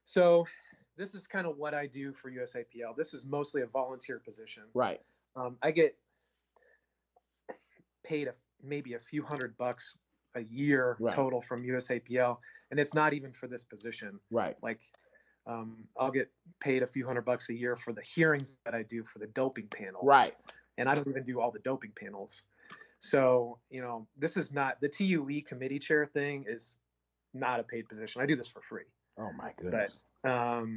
S2: So this is kind of what I do for USAPL. This is mostly a volunteer position.
S1: Right.
S2: I get paid maybe a few $100 a year total from USAPL, and it's not even for this position.
S1: Right.
S2: Like, I'll get paid a few $100 a year for the hearings that I do for the doping panels.
S1: Right.
S2: And I don't even do all the doping panels. So, this is not, the TUE committee chair thing is not a paid position. I do this for free.
S1: Oh my goodness.
S2: But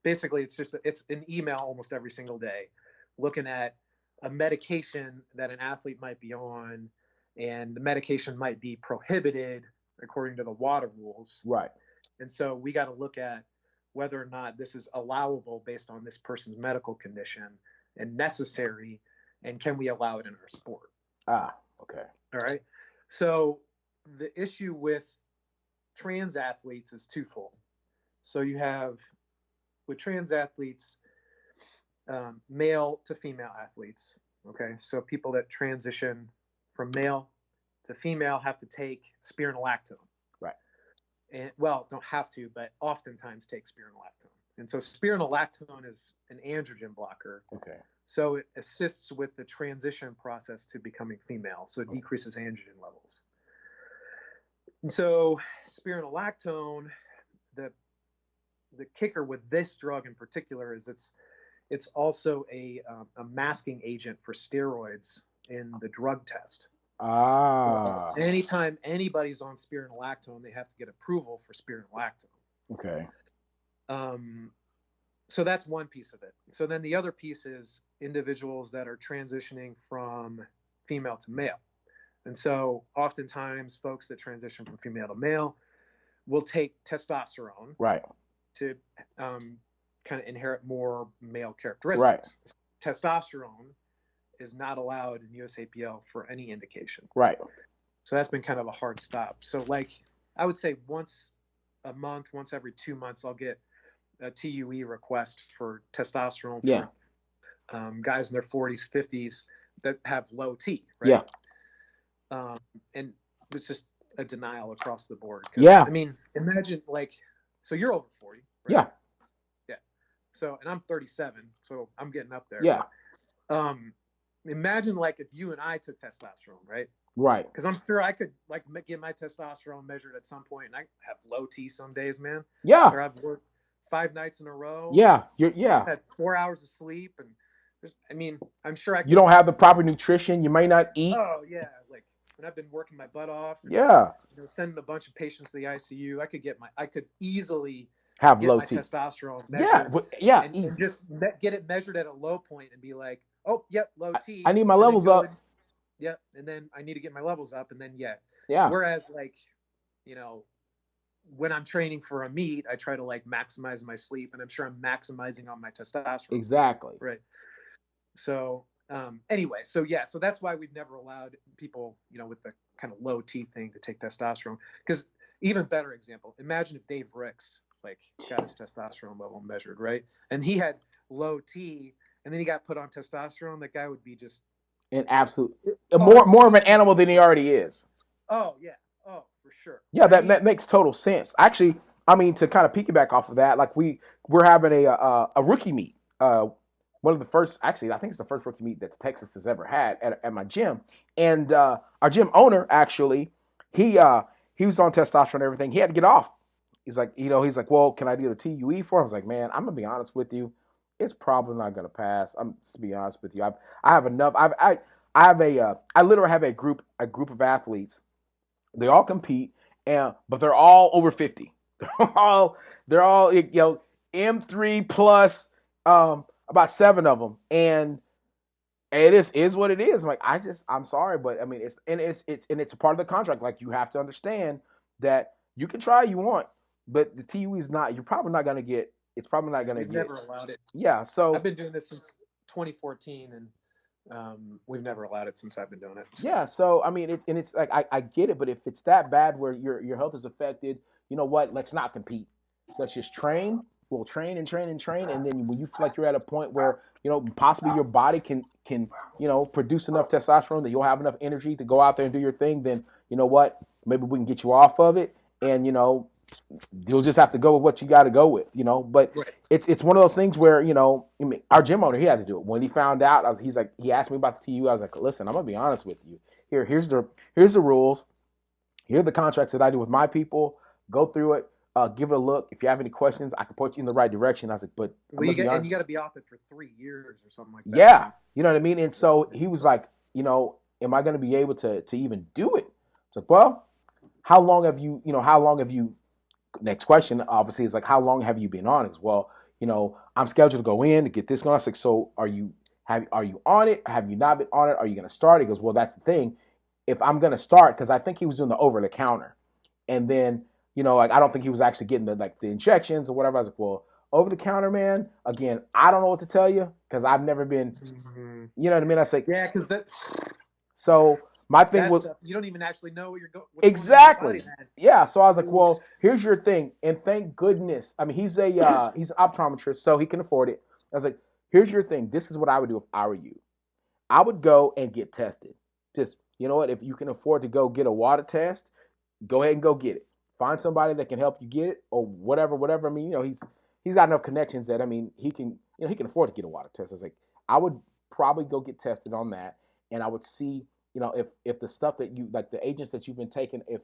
S2: basically it's an email almost every single day looking at a medication that an athlete might be on, and the medication might be prohibited according to the WADA rules.
S1: Right.
S2: And so we got to look at whether or not this is allowable based on this person's medical condition and necessary, and can we allow it in our sport?
S1: Okay.
S2: All right. So the issue with trans athletes is twofold. So you have, with trans athletes, male to female athletes. Okay. So people that transition from male to female have to take spironolactone.
S1: Right.
S2: And don't have to, but oftentimes take spironolactone. And so spironolactone is an androgen blocker.
S1: Okay.
S2: So it assists with the transition process to becoming female. So it decreases androgen levels. And so spironolactone, the kicker with this drug in particular is it's also a masking agent for steroids in the drug test. Anytime anybody's on spironolactone, they have to get approval for spironolactone.
S1: Okay.
S2: So that's one piece of it. So then the other piece is individuals that are transitioning from female to male. And so oftentimes folks that transition from female to male will take testosterone to kind of inherit more male characteristics. Right. Testosterone is not allowed in USAPL for any indication.
S1: Right.
S2: So that's been kind of a hard stop. So like I would say once a month, once every 2 months, I'll get a TUE request for testosterone for guys in their 40s, 50s that have low T. Right? Yeah. And it's just a denial across the board.
S1: Yeah.
S2: I mean, imagine like, so you're over 40. Right?
S1: Yeah.
S2: Yeah. So, and I'm 37, so I'm getting up there.
S1: Yeah.
S2: But, imagine like if you and I took testosterone, right?
S1: Right.
S2: Because I'm sure I could like get my testosterone measured at some point, and I have low T some days, man.
S1: Yeah.
S2: Or I've worked 5 nights in a row.
S1: Yeah. I've
S2: had 4 hours of sleep, and I mean, I'm sure
S1: you don't have the proper nutrition. You may not eat.
S2: Oh yeah, like when I've been working my butt off. And, sending a bunch of patients to the ICU, I could easily
S1: have
S2: get
S1: low
S2: my
S1: T.
S2: testosterone measured.
S1: And
S2: just get it measured at a low point and be like, oh, yep, low T.
S1: I need my levels up.
S2: Yep, and then I need to get my levels up, and then
S1: yeah.
S2: Whereas like, when I'm training for a meet, I try to like maximize my sleep, and I'm sure I'm maximizing on my testosterone.
S1: Exactly.
S2: Right. So anyway, so that's why we've never allowed people, with the kind of low T thing to take testosterone. Because even better example, imagine if Dave Ricks like got his testosterone level measured, right? And he had low T, and then he got put on testosterone. That guy would be just an absolute more of an animal than he already is. Oh yeah. Oh, for sure.
S1: Yeah, that makes total sense. Actually, I mean, to kind of piggyback off of that, like we're having a rookie meet. One of the first, actually, I think it's the first rookie meet that Texas has ever had at my gym. And our gym owner, actually, he was on testosterone and everything. He had to get off. He's like, well, can I do the TUE for him? I was like, man, I'm gonna be honest with you, it's probably not gonna pass. I'm just to be honest with you. I have enough. I literally have a group of athletes. They all compete, but they're all over 50. They're all M3 plus. About 7 of them, and it is what it is. Like I'm sorry, but I mean it's a part of the contract. Like you have to understand that you can try you want, but the TUE is not. You're probably not gonna get. It's probably not gonna.
S2: We've never allowed it.
S1: Yeah, so
S2: I've been doing this since 2014, and we've never allowed it since I've been doing it.
S1: So. Yeah, so I mean it's like I get it, but if it's that bad where your health is affected, you know what? Let's not compete. Let's just train. We'll train, and then when you feel like you're at a point where possibly your body can produce enough testosterone that you'll have enough energy to go out there and do your thing, then you know what, maybe we can get you off of it, and you'll just have to go with what you got to go with, But right. It's one of those things where I mean, our gym owner, he had to do it when he found out. He asked me about the TU. I was like, listen, I'm gonna be honest with you. Here's the rules. Here are the contracts that I do with my people. Go through it. Give it a look. If you have any questions, I can point you in the right direction. I was like, but
S2: you got to be off it for 3 years or something like that.
S1: Yeah, you know what I mean. And so he was like, am I going to be able to even do it? It's like, well, how long have you? Next question, obviously, is like, how long have you been on it? Well, I'm scheduled to go in to get this going. I was like, so are you on it? Have you not been on it? Are you going to start? He goes, well, that's the thing. If I'm going to start, because I think he was doing the over the counter, and then. Like I don't think he was actually getting the injections or whatever. I was like, well, over the counter, man. Again, I don't know what to tell you because I've never been. Mm-hmm. You know what I mean? I say,
S2: yeah, because that.
S1: So my thing was,
S2: you don't even actually know what you're going.
S1: Exactly. Yeah. So I was like, well, here's your thing, and thank goodness. I mean, he's an optometrist, so he can afford it. I was like, here's your thing. This is what I would do if I were you. I would go and get tested. Just what? If you can afford to go get a water test, go ahead and go get it. Find somebody that can help you get it or whatever. I mean, he's got enough connections that, I mean, he can afford to get a water test. I was like, I would probably go get tested on that. And I would see, if the stuff that you, like the agents that you've been taking, if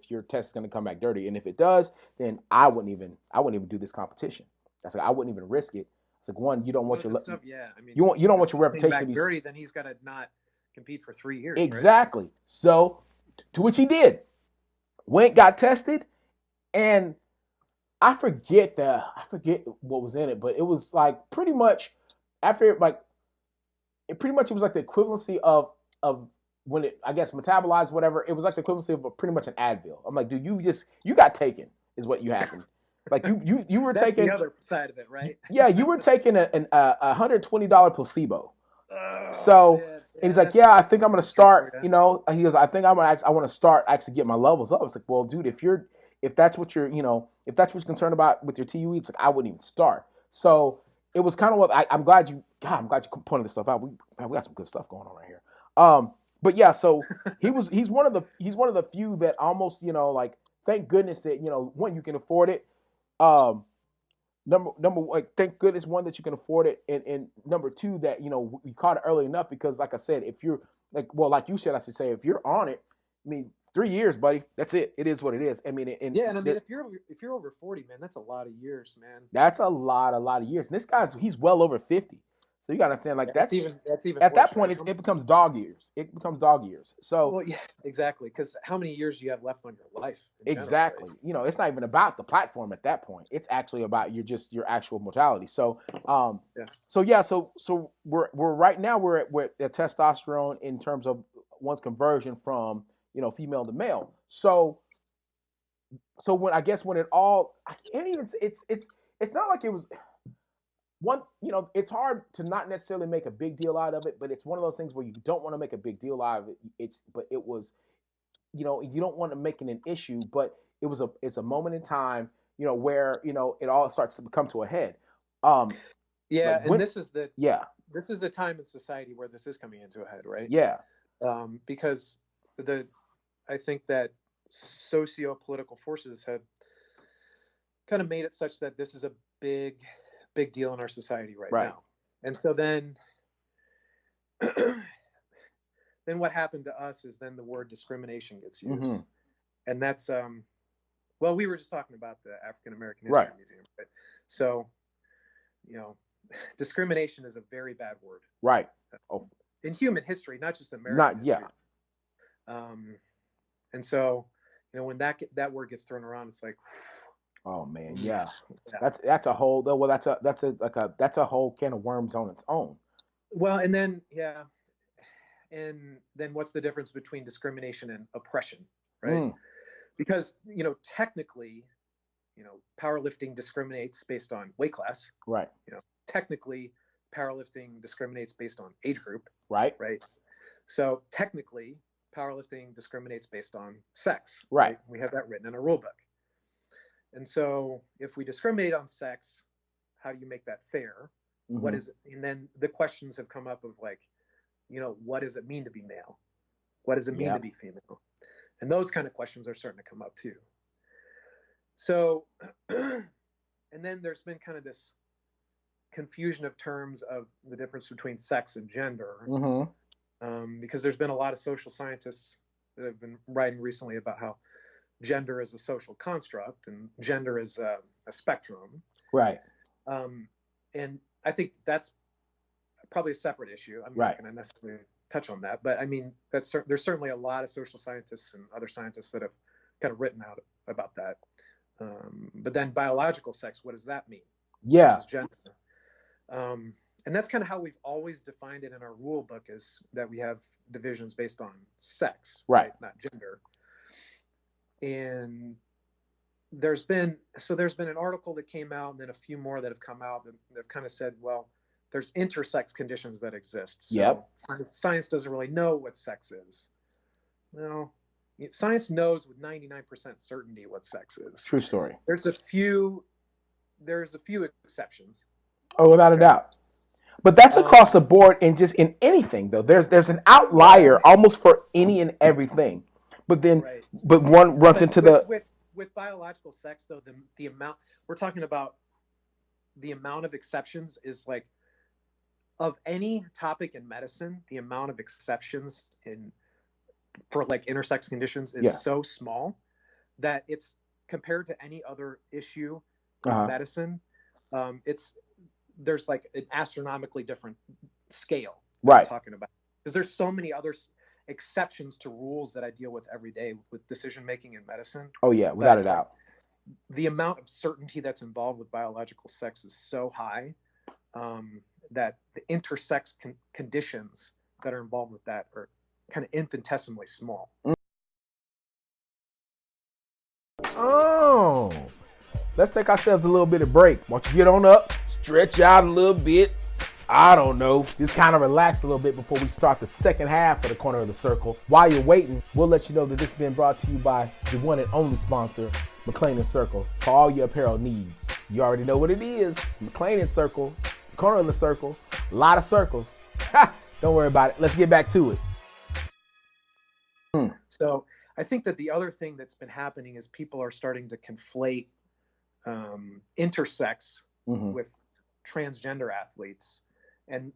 S1: your test is going to come back dirty. And if it does, then I wouldn't even do this competition. That's like, I wouldn't even risk it. It's like, one, you don't want your
S2: stuff. Yeah. I mean,
S1: you don't want your reputation to be
S2: dirty. Then he's got to not compete for 3 years.
S1: Exactly.
S2: Right?
S1: So to which he did. Went, got tested, and I forget what was in it, but it was like pretty much after like it was like the equivalency of when it, I guess, metabolized whatever. It was like the equivalency of pretty much an Advil. I'm like, dude, you got taken is what you happened. Like you were
S2: That's
S1: taking
S2: the other side of it, right?
S1: Yeah, you were taking a $120 placebo.
S2: Oh
S1: So
S2: man,
S1: and he's
S2: yeah,
S1: like, yeah, I think I'm gonna
S2: that's good for
S1: start.
S2: you.
S1: You know, he goes, I think I want to start actually get my levels up. It's like, well, dude, if that's what you're, if that's what you're concerned about with your TUE, it's like I wouldn't even start. So it was kind of what I'm glad you pointed this stuff out. We got some good stuff going on right here. But yeah, so he's one of the few that almost, like, thank goodness that, one, you can afford it. Um, number like, thank goodness, one, that you can afford it, and number two, that we caught it early enough, because like I said, if you're like you said, I should say, if you're on it, I mean, 3 years, buddy, that's it. It is what it is. I mean,
S2: Yeah, and I mean, if you're over 40, man, that's a lot of years, man.
S1: that's a lot of years. And this he's well over 50, so you got to understand, like,
S2: That's even
S1: at
S2: worse,
S1: that point,
S2: right?
S1: it becomes dog years. It becomes dog years. So
S2: Well, yeah, exactly. Because how many years do you have left on your life in
S1: exactly,
S2: general, right?
S1: it's not even about the platform at that point. It's actually about your actual mortality. So
S2: Yeah.
S1: so we're right now we're at testosterone in terms of one's conversion from female to male. So when, I guess, when it all, I can't even, it's not like it was one, it's hard to not necessarily make a big deal out of it, but it's one of those things where you don't want to make a big deal out of it. But it was, you don't want to make it an issue, but it's a moment in time, where, it all starts to come to a head.
S2: Yeah,
S1: like
S2: and this is a time in society where this is coming into a head, right?
S1: Yeah.
S2: Because I think that socio-political forces have kind of made it such that this is a big deal in our society right now. And so then then what happened to us is then the word discrimination gets used. And that's well, we were just talking about the African American History Museum, right? So, discrimination is a very bad word.
S1: Right.
S2: In human history, not just American history. And so, when that word gets thrown around, it's like,
S1: oh man, yeah. That's a whole, well, that's a whole can of worms on its own.
S2: Well, and then and then what's the difference between discrimination and oppression, right? Because technically, powerlifting discriminates based on weight class,
S1: right?
S2: Technically, powerlifting discriminates based on age group,
S1: right?
S2: So technically, powerlifting discriminates based on sex,
S1: right?
S2: We have that written in a rule book. And so, if we discriminate on sex, how do you make that fair? What is it? And then the questions have come up of, like, what does it mean to be male? What does it mean to be female? And those kind of questions are starting to come up too. So, and then there's been kind of this confusion of terms of the difference between sex and gender, because there's been a lot of social scientists that have been writing recently about how gender is a social construct and gender is a spectrum.
S1: Right.
S2: And I think that's probably a separate issue. I'm not going to necessarily touch on that, but I mean, there's certainly a lot of social scientists and other scientists that have kind of written out about that. But then biological sex, what does that mean?
S1: Yeah.
S2: Gender. And that's kind of how we've always defined it in our rule book, is that we have divisions based on sex, right? Not gender. And there's been an article that came out, and then a few more that have come out that have kind of said, well, there's intersex conditions that exist. So science doesn't really know what sex is. No, science knows with 99% certainty what sex is.
S1: True story.
S2: There's a few exceptions.
S1: Oh, without a doubt. But that's across the board, and just in anything, though. There's an outlier almost for any and everything. But then, but one runs into
S2: with biological sex, though, the amount we're talking about, the amount of exceptions is like, of any topic in medicine, the amount of exceptions for like intersex conditions is so small that it's, compared to any other issue in medicine, there's like an astronomically different scale we're talking about, because there's so many other exceptions to rules that I deal with every day with decision making in medicine.
S1: Oh yeah, without a doubt.
S2: the amount of certainty that's involved with biological sex is so high that the intersex conditions that are involved with that are kind of infinitesimally small.
S1: Oh, let's take ourselves a little bit of break. Why don't you get on up, stretch out a little bit. I don't know, just kind of relax a little bit before we start the second half of the Corner of the Circle. While you're waiting, we'll let you know that this has been brought to you by the one and only sponsor, McLean & Circle, for all your apparel needs. You already know what it is. McLean & Circle, Corner of the Circle, a lot of circles. Don't worry about it. Let's get back to it.
S2: So I think that the other thing that's been happening is people are starting to conflate intersex with transgender athletes and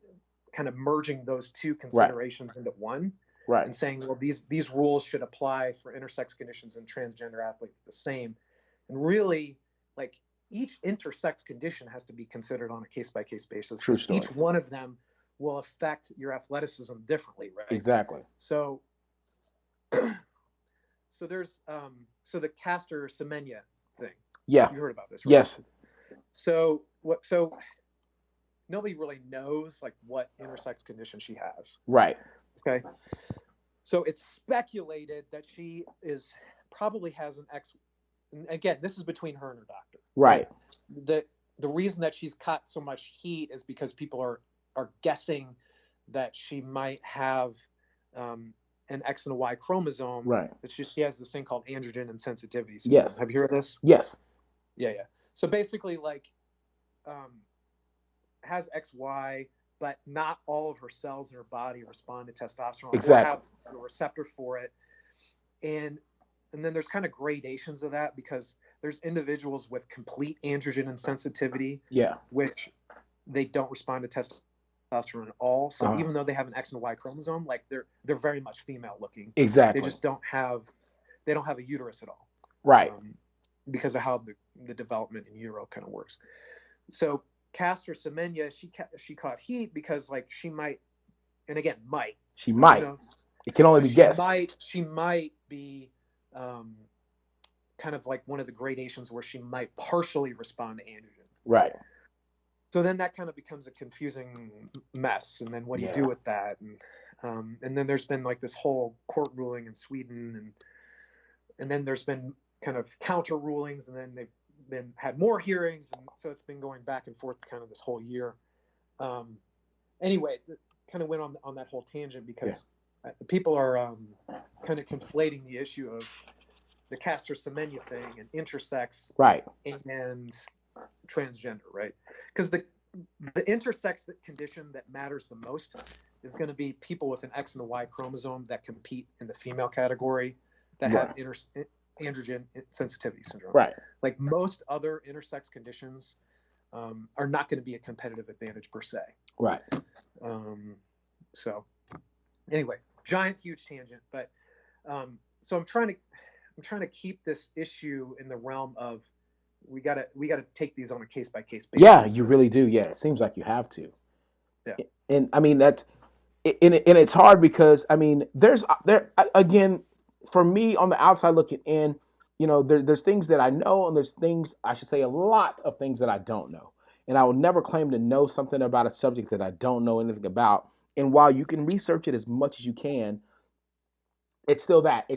S2: kind of merging those two considerations into one, and saying, well, these rules should apply for intersex conditions and transgender athletes the same. And really, like, each intersex condition has to be considered on a case-by-case basis.
S1: True story.
S2: Each one of them will affect your athleticism differently, right?
S1: Exactly.
S2: So there's so the Caster Semenya thing.
S1: Yeah.
S2: You heard about this, right?
S1: Yes.
S2: So nobody really knows like what intersex condition she has.
S1: Right.
S2: Okay. So it's speculated that she probably has an X. Again, this is between her and her doctor.
S1: Right.
S2: The reason that she's caught so much heat is because people are guessing that she might have an X and a Y chromosome.
S1: Right.
S2: She has this thing called androgen insensitivity syndrome.
S1: Yes.
S2: Have you heard of this?
S1: Yes.
S2: Yeah. So basically, like, has XY, but not all of her cells in her body respond to testosterone.
S1: Exactly.
S2: Or have a receptor for it. And then there's kind of gradations of that, because there's individuals with complete androgen insensitivity, which they don't respond to testosterone at all. So even though they have an X and a Y chromosome, like they're very much female looking.
S1: Exactly.
S2: They just don't have a uterus at all.
S1: Right.
S2: Because of how the development in utero kind of works. So Caster Semenya, she caught heat because, like, she might, and again, she might.
S1: It can only be guessed.
S2: She might be kind of like one of the gradations where she might partially respond to androgen.
S1: Right.
S2: So then that kind of becomes a confusing mess. And then what do you do with that? And then there's been like this whole court ruling in Sweden, and then there's been kind of counter rulings, and then they've had more hearings, and so it's been going back and forth kind of this whole year. Anyway, kind of went on that whole tangent because people are kind of conflating the issue of the Caster Semenya thing and intersex,
S1: right,
S2: and transgender, right? Because the intersex condition that matters the most is going to be people with an X and a Y chromosome that compete in the female category that have androgen sensitivity syndrome.
S1: Right.
S2: Like most other intersex conditions are not going to be a competitive advantage per se.
S1: Right.
S2: So anyway, huge tangent, but so I'm trying to keep this issue in the realm of we gotta take these on a case by case basis.
S1: Yeah, you really do. Yeah, it seems like you have to.
S2: Yeah.
S1: And I mean and it's hard because I mean there again, for me on the outside looking in, you know, there's things that I know, and there's things, I should say, a lot of things that I don't know. And I will never claim to know something about a subject that I don't know anything about. And while you can research it as much as you can, it's still that.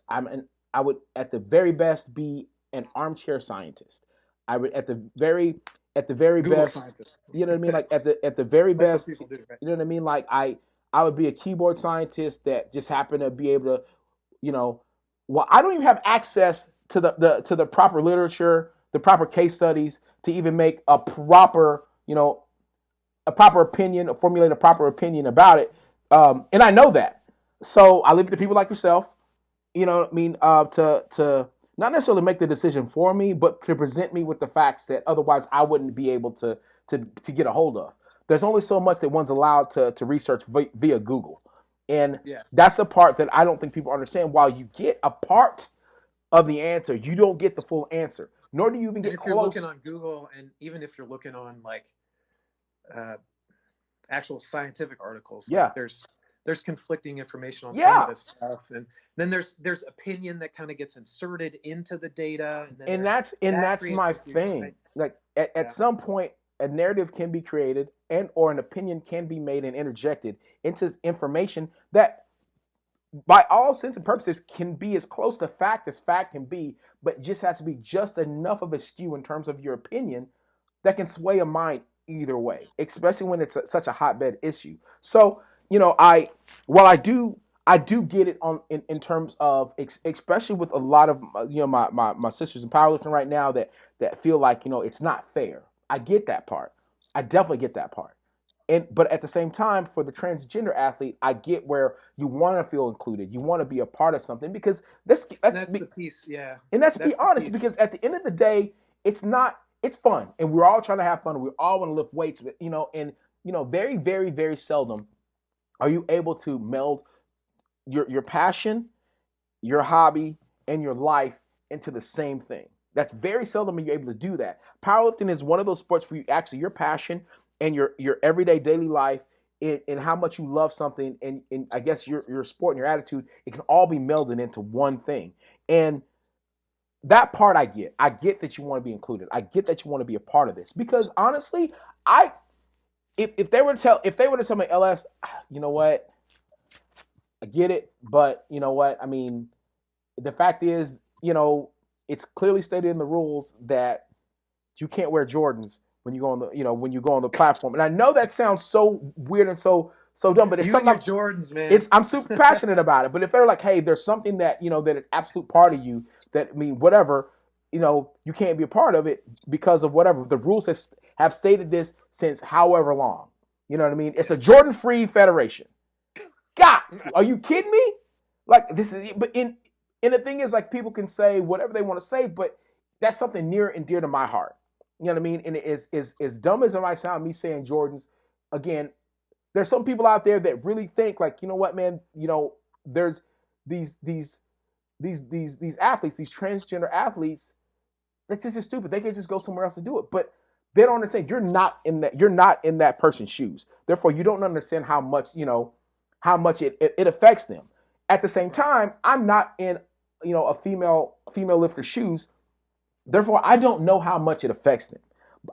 S1: I would at the very best be an armchair scientist. I would at the very
S2: Google
S1: best
S2: scientist.
S1: You know what I mean? Like at the very best,
S2: do, right?
S1: You know what I mean? Like I would be a keyboard scientist that just happened to be able to, you know, well, I don't even have access to the proper literature, the proper case studies to even make a proper, you know, opinion, or formulate a proper opinion about it. And I know that. So I leave it to people like yourself, you know what I mean, to not necessarily make the decision for me, but to present me with the facts that otherwise I wouldn't be able to get a hold of. There's only so much that one's allowed to research via Google. And that's the part that I don't think people understand. While you get a part of the answer, you don't get the full answer, nor do you even get close.
S2: If you're looking on Google, and even if you're looking on like actual scientific articles, like there's conflicting information on some of this stuff, and then there's opinion that kind of gets inserted into the data,
S1: and that's my thing.
S2: Right?
S1: Like at some point, a narrative can be created or an opinion can be made and interjected into information that, by all sense and purposes, can be as close to fact as fact can be, but just has to be just enough of a skew in terms of your opinion that can sway a mind either way, especially when it's such a hotbed issue. So, I do get it in terms of, especially with a lot of my sisters in powerlifting right now that feel like it's not fair. I get that part. I definitely get that part. But at the same time, for the transgender athlete, I get where you want to feel included. You want to be a part of something, because that's
S2: the piece, yeah.
S1: And let's be honest, because at the end of the day, it's fun, and we're all trying to have fun. We all want to lift weights, but very, very, very seldom are you able to meld your passion, your hobby, and your life into the same thing. That's very seldom you're able to do that. Powerlifting is one of those sports where your passion and your everyday daily life and how much you love something and I guess your sport and your attitude, it can all be melded into one thing. And that part I get. I get that you want to be included. I get that you want to be a part of this, because honestly, if they were to tell me, LS, you know what, I get it, but you know what, I mean, the fact is, it's clearly stated in the rules that you can't wear Jordans when you go on the platform. And I know that sounds so weird and so dumb, but it's something.
S2: Jordans, man.
S1: I'm super passionate about it. But if they're like, hey, there's something that that is absolute part of you, that whatever, you can't be a part of it because of whatever. The rules have stated this since however long. You know what I mean? It's a Jordan-free federation. God, are you kidding me? Like, this is, but and the thing is, like, people can say whatever they want to say, but that's something near and dear to my heart. You know what I mean? And it is as dumb as it might sound, me saying Jordans, again, there's some people out there that really think like, you know what, man, there's these athletes, these transgender athletes, that's just stupid. They can just go somewhere else to do it. But they don't understand you're not in that person's shoes. Therefore, you don't understand how much it affects them. At the same time, I'm not in a female lifter's shoes. Therefore, I don't know how much it affects them.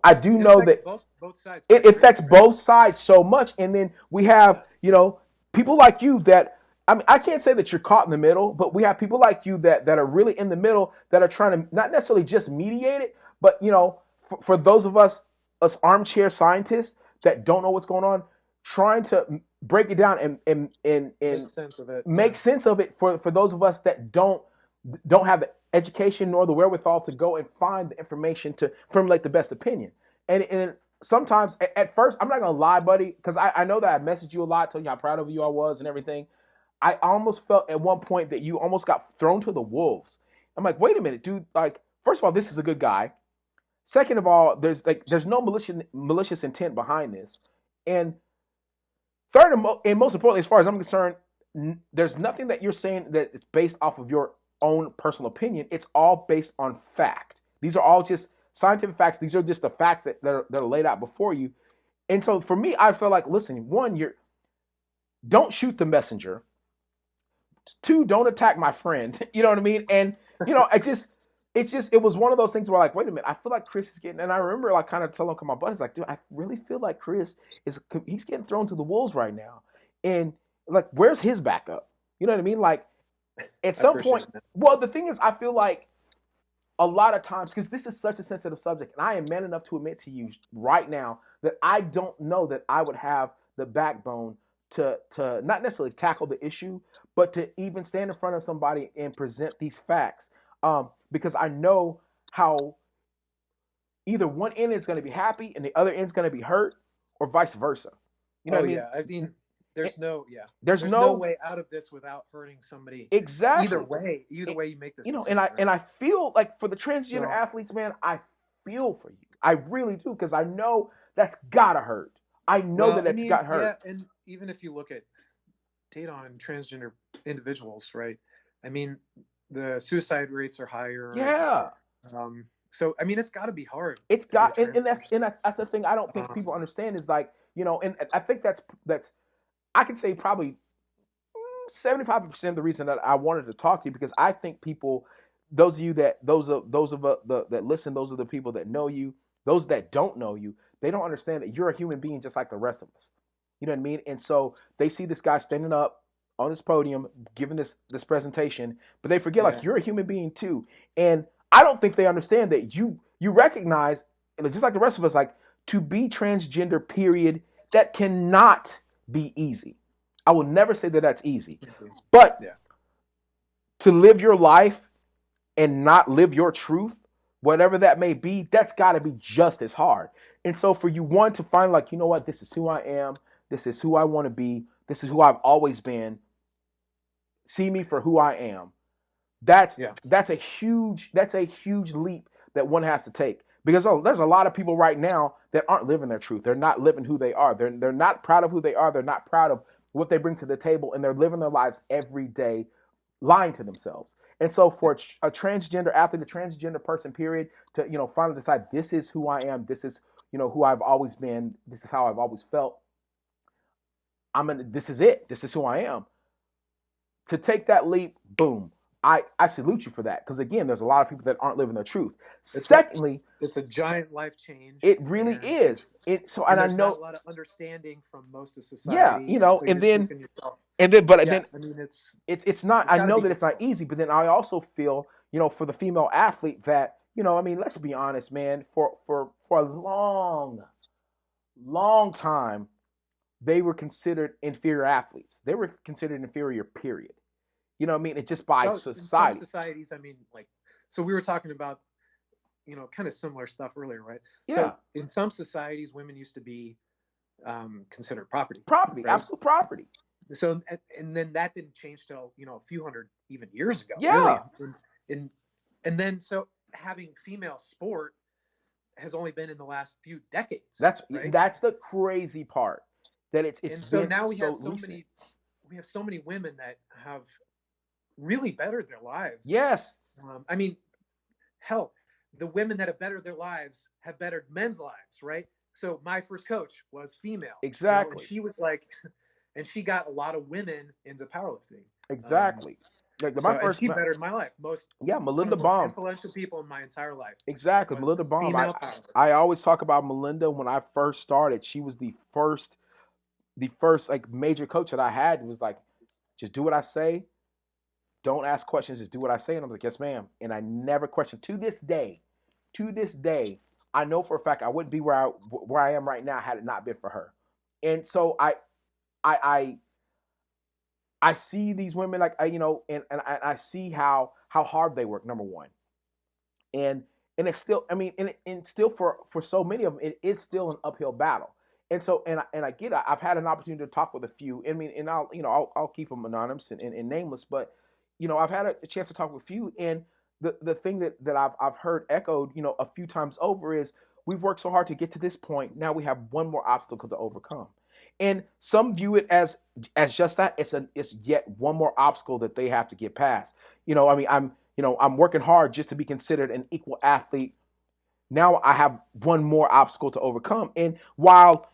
S1: I do know that
S2: both sides.
S1: It affects both sides so much. And then we have, people like you that, I mean, I can't say that you're caught in the middle, but we have people like you that are really in the middle, that are trying to not necessarily just mediate it, but, for those of us armchair scientists that don't know what's going on, trying to break it down and
S2: make sense of it.
S1: Make sense of it for those of us that don't have the education nor the wherewithal to go and find the information to formulate the best opinion. And sometimes at first, I'm not gonna lie, buddy, because I know that I messaged you a lot, told you how proud of you I was and everything. I almost felt at one point that you almost got thrown to the wolves. I'm like, wait a minute, dude. Like, first of all, this is a good guy. Second of all, there's no malicious intent behind this. And third and most importantly, as far as I'm concerned, there's nothing that you're saying that is based off of your own personal opinion. It's all based on fact. These are all just scientific facts. These are just the facts that are laid out before you. And so for me, I feel like, listen, one, don't shoot the messenger. Two, don't attack my friend. You know what I mean? And it was one of those things where, like, wait a minute, I feel like KRIS is getting, and I remember like kind of telling my buddies, like, dude, I really feel like KRIS he's getting thrown to the wolves right now. And like, where's his backup? You know what I mean? Like, at some point, well, the thing is, I feel like a lot of times, because this is such a sensitive subject, and I am man enough to admit to you right now that I don't know that I would have the backbone to not necessarily tackle the issue, but to even stand in front of somebody and present these facts. Because I know how either one end is going to be happy and the other end is going to be hurt, or vice versa. You know what I mean?
S2: Yeah. I mean, there's no way out of this without hurting somebody.
S1: Exactly.
S2: Either way you make this.
S1: And I feel like for the transgender athletes, man, I feel for you. I really do, because I know that's gotta hurt. I know that's got hurt.
S2: Yeah, and even if you look at data on transgender individuals, right? I mean, the suicide rates are higher.
S1: Yeah.
S2: So I mean, it's got to be hard.
S1: It's got, and that's the thing I don't think people understand is, like, and I think that's I could say probably 75% of the reason that I wanted to talk to you, because I think people, those of that listen, those are the people that know you. Those that don't know you, they don't understand that you're a human being just like the rest of us. You know what I mean? And so they see this guy standing up on this podium giving this presentation, but they forget like you're a human being too. And I don't think they understand that you recognize, and just like the rest of us, like to be transgender, period, that cannot be easy. I will never say that that's easy, but to live your life and not live your truth, whatever that may be, that's got to be just as hard. And so for you, one, to find like, you know what, this is who I am, this is who I want to be, this is who I've always been, see me for who I am. That's a huge leap that one has to take, because there's a lot of people right now that aren't living their truth. They're not living who they are. They're not proud of who they are. They're not proud of what they bring to the table, and they're living their lives every day lying to themselves. And so for a transgender athlete, a transgender person, period, to finally decide this is who I am, this is who I've always been, this is how I've always felt. This is it. This is who I am. To take that leap, boom. I salute you for that, because again, there's a lot of people that aren't living their truth. Secondly,
S2: it's a giant life change.
S1: It really is. And I know
S2: not a lot of understanding from most of society.
S1: Yeah, and then I mean, it's not. I know that it's not easy, but then I also feel, for the female athlete that, I mean, let's be honest, man. For a long time, they were considered inferior athletes. They were considered inferior, period. You know what I mean? It's just by society.
S2: In some societies, I mean, like, so we were talking about, kind of similar stuff earlier, right?
S1: Yeah.
S2: So in some societies, women used to be considered property.
S1: Property, right? Absolute property.
S2: So, and then that didn't change till, a few hundred even years ago.
S1: Yeah.
S2: Really. And then, so having female sport has only been in the last few decades.
S1: That's the crazy part. That it's
S2: and so now we have so many women that have really bettered their lives.
S1: Yes.
S2: I mean, hell, the women that have bettered their lives have bettered men's lives, right? So my first coach was female.
S1: Exactly.
S2: And she was like, and she got a lot of women into powerlifting.
S1: Exactly.
S2: She bettered my life.
S1: Melinda Baum.
S2: Most influential people in my entire life.
S1: Exactly. Melinda Baum. I always talk about Melinda. When I first started, she was the first like major coach that I had. It was like, just do what I say. Don't ask questions, just do what I say. And I'm like, yes, ma'am. And I never questioned. To this day, I know for a fact I wouldn't be where I am right now had it not been for her. And so I see these women, like, and I see how hard they work, number one. And it's still, I mean, and still for so many of them, it is still an uphill battle. And so, and I get it. I've had an opportunity to talk with a few. I mean, and I'll keep them anonymous and nameless, but I've had a chance to talk with a few, and the thing that I've heard echoed, a few times over is, we've worked so hard to get to this point. Now we have one more obstacle to overcome, and some view it as just that. It's yet one more obstacle that they have to get past. I mean, I'm working hard just to be considered an equal athlete. Now I have one more obstacle to overcome, and while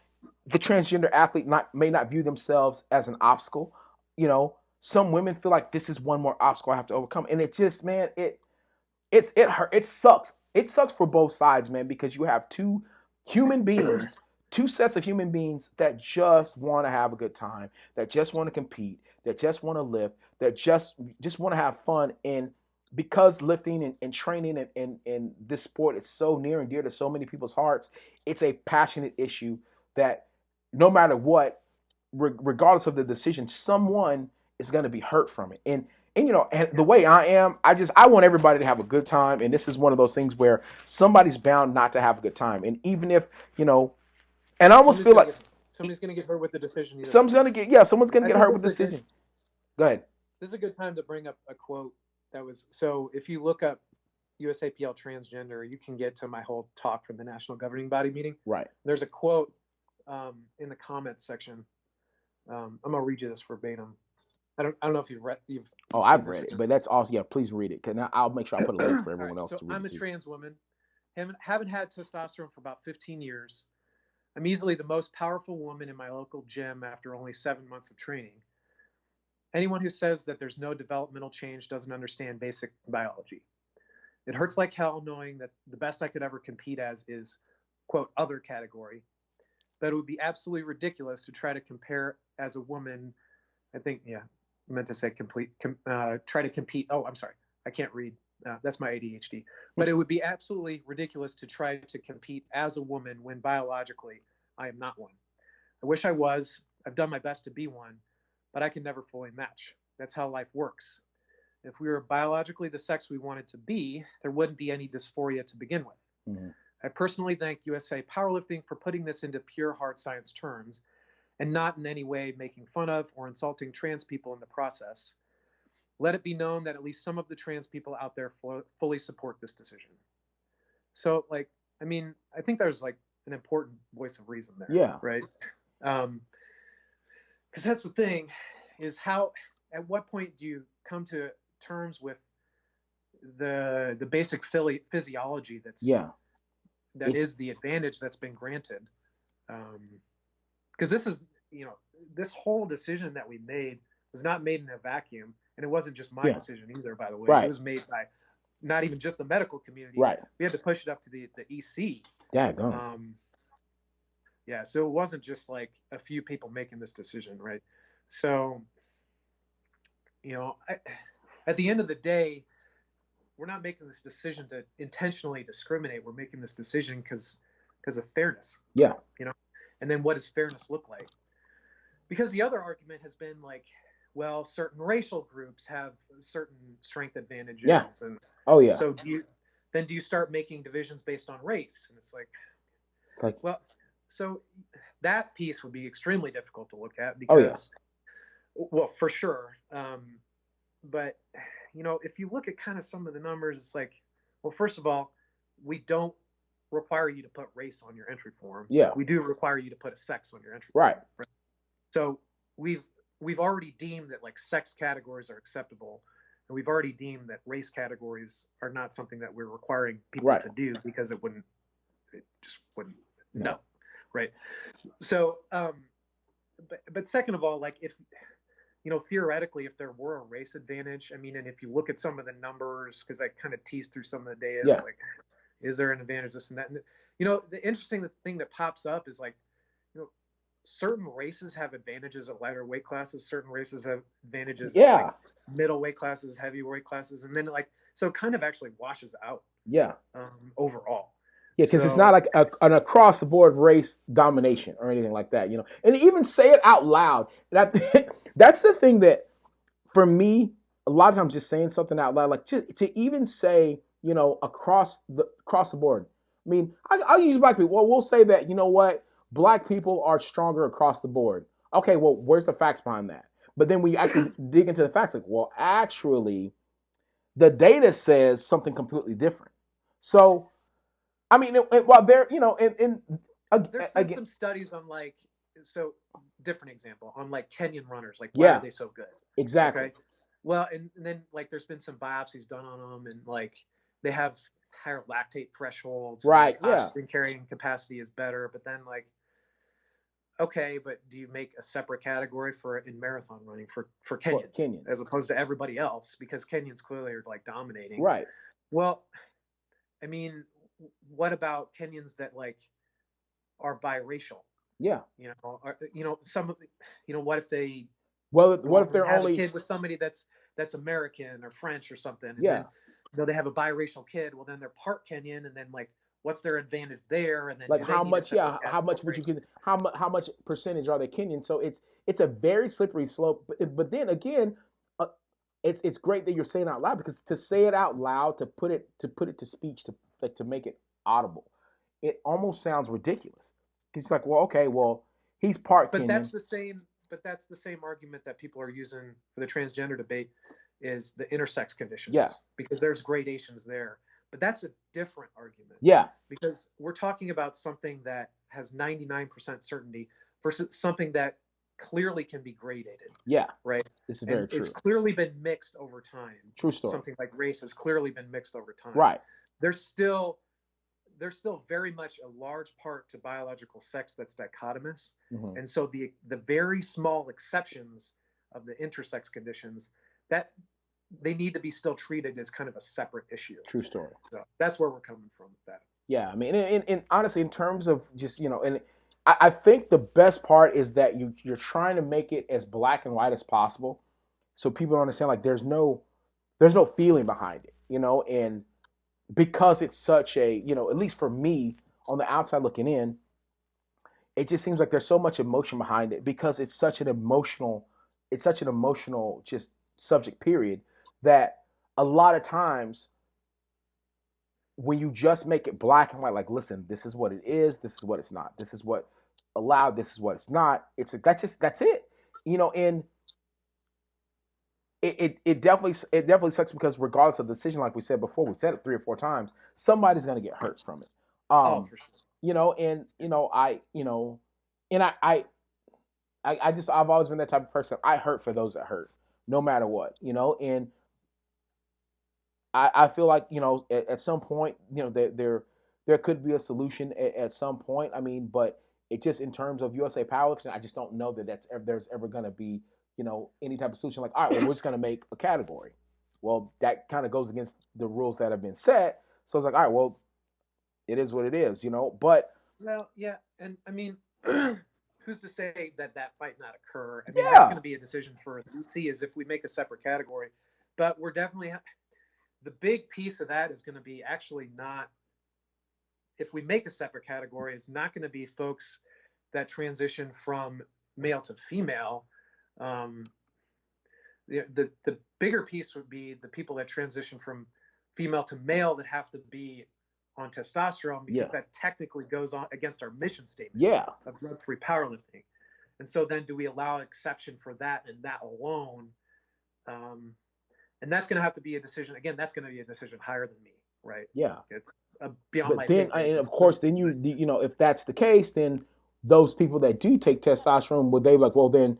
S1: the transgender athlete may not view themselves as an obstacle, some women feel like this is one more obstacle I have to overcome. And it just, man, it hurts. It sucks. It sucks for both sides, man, because you have two sets of human beings that just want to have a good time, that just want to compete, that just want to lift, that just want to have fun. And because lifting and training and this sport is so near and dear to so many people's hearts, it's a passionate issue that no matter what, regardless of the decision, someone is going to be hurt from it. And the way I am, I want everybody to have a good time. And this is one of those things where somebody's bound not to have a good time. And even if, and I almost feel like
S2: somebody's going to get hurt with the decision.
S1: Someone's going to get hurt with the decision. Go ahead.
S2: This is a good time to bring up a quote that was, so if you look up USAPL transgender, you can get to my whole talk from the National Governing Body meeting.
S1: Right.
S2: There's a quote in the comments section. I'm going to read you this verbatim. I don't know if you've read.
S1: I've read it, but that's also, yeah. Please read it, because I'll make sure I put a link for everyone else to read.
S2: I'm a trans woman. Haven't had testosterone for about 15 years. I'm easily the most powerful woman in my local gym after only 7 months of training. Anyone who says that there's no developmental change doesn't understand basic biology. It hurts like hell knowing that the best I could ever compete as is, quote, other category. But it would be absolutely ridiculous to try to compare as a woman. I think, I meant to say try to compete. Oh, I'm sorry. I can't read. That's my ADHD. But it would be absolutely ridiculous to try to compete as a woman when biologically I am not one. I wish I was. I've done my best to be one, but I can never fully match. That's how life works. If we were biologically the sex we wanted to be, there wouldn't be any dysphoria to begin with. Mm-hmm. I personally thank USA Powerlifting for putting this into pure hard science terms and not in any way making fun of or insulting trans people in the process. Let it be known that at least some of the trans people out there fully support this decision. So, I think there's an important voice of reason there.
S1: Yeah.
S2: Right? Because that's the thing, is at what point do you come to terms with the basic physiology that is the advantage that's been granted? Because this is, this whole decision that we made was not made in a vacuum, and it wasn't just my decision either, by the way.
S1: Right.
S2: It was made by not even just the medical community.
S1: Right.
S2: We had to push it up to the EC.
S1: Yeah,
S2: so it wasn't just a few people making this decision, right? So, at the end of the day, we're not making this decision to intentionally discriminate. We're making this decision because of fairness.
S1: Yeah.
S2: And then what does fairness look like? Because the other argument has been well, certain racial groups have certain strength advantages.
S1: Yeah.
S2: And
S1: so
S2: do you start making divisions based on race? And it's well, so that piece would be extremely difficult to look at because, well, for sure. But, if you look at kind of some of the numbers, it's well, first of all, we don't require you to put race on your entry form.
S1: Yeah.
S2: We do require you to put a sex on your entry
S1: form.
S2: Right. So we've already deemed that sex categories are acceptable, and we've already deemed that race categories are not something that we're requiring people to do because it just wouldn't. No. Right. So, but second of all, if, theoretically, if there were a race advantage, and if you look at some of the numbers, because I kind of teased through some of the data, is there an advantage, this and that? And, the interesting thing that pops up is certain races have advantages at lighter weight classes. Certain races have advantages at middle weight classes, heavy weight classes. And then so it kind of actually washes out.
S1: Yeah.
S2: Overall.
S1: Yeah, because it's not an across the board race domination or anything like that, And even say it out loud. That's the thing that, for me, a lot of times just saying something out loud, to even say, across the board. I'll use black people. Well, we'll say that, black people are stronger across the board. Okay, well, where's the facts behind that? But then we actually dig into the facts, actually, the data says something completely different. So, while there,
S2: there's been some studies on so different example on Kenyan runners, why are they so good?
S1: Exactly.
S2: Okay? Well, and then there's been some biopsies done on them, and they have higher lactate thresholds.
S1: Right.
S2: Oxygen carrying capacity is better, but then okay, but do you make a separate category in marathon running for Kenyans as opposed to everybody else? Because Kenyans clearly are dominating.
S1: Right.
S2: Well, what about Kenyans that are biracial?
S1: Yeah.
S2: Some of what if they
S1: what if they're
S2: have
S1: only
S2: a kid with somebody that's American or French or something? And
S1: then,
S2: they have a biracial kid. Well, then they're part Kenyan, and then what's their advantage there? And then
S1: how much percentage are they Kenyan? So it's a very slippery slope. But then again, it's great that you're saying it out loud, because to say it out loud, to put it to speech, to make it audible, it almost sounds ridiculous. It's he's part Kenyan.
S2: That's the same argument that people are using for the transgender debate, is the intersex conditions.
S1: Yeah.
S2: Because there's gradations there. But that's a different argument.
S1: Yeah.
S2: Because we're talking about something that has 99% certainty versus something that clearly can be gradated.
S1: Yeah.
S2: Right?
S1: This is very true.
S2: It's clearly been mixed over time.
S1: True story.
S2: Something like race has clearly been mixed over time.
S1: Right.
S2: There's still very much a large part to biological sex that's dichotomous. Mm-hmm. And so the very small exceptions of the intersex conditions, that they need to be still treated as kind of a separate issue.
S1: True story.
S2: So that's where we're coming from with that.
S1: Yeah, I mean, and honestly, in terms of just, and I think the best part is that you're trying to make it as black and white as possible, so people understand like there's no feeling behind it, and because it's such a, at least for me on the outside looking in, it just seems like there's so much emotion behind it because it's such an emotional just subject period that a lot of times when you just make it black and white, like, listen, this is what it is, this is what it's not, this is what allowed, this is what it's not. That's it, and it definitely sucks because regardless of the decision, like we said before, we said it 3 or 4 times, somebody's gonna get hurt from it.
S2: For sure.
S1: I've always been that type of person. I hurt for those that hurt, no matter what, and I feel like, at some point, there could be a solution at some point. I mean, but it just, in terms of USA powerlifting, I just don't know that there's ever going to be, any type of solution like, all right, well, we're just going to make a category. Well, that kind of goes against the rules that have been set. So it's like, all right, well, it is what it is, but.
S2: Well, yeah. And I mean, who's to say that might not occur? I mean, that's going to be a decision for the UC, is if we make a separate category, but we're definitely, the big piece of that is going to be actually not, if we make a separate category, it's not going to be folks that transition from male to female. The bigger piece would be the people that transition from female to male that have to be on testosterone, because that technically goes on against our mission statement of drug-free powerlifting. And so then do we allow exception for that and that alone? And that's going to have to be a decision. Again, that's going to be a decision higher than me, right?
S1: Yeah.
S2: It's beyond
S1: my then, and of course, then if that's the case, then those people that do take testosterone, would they like, well, then,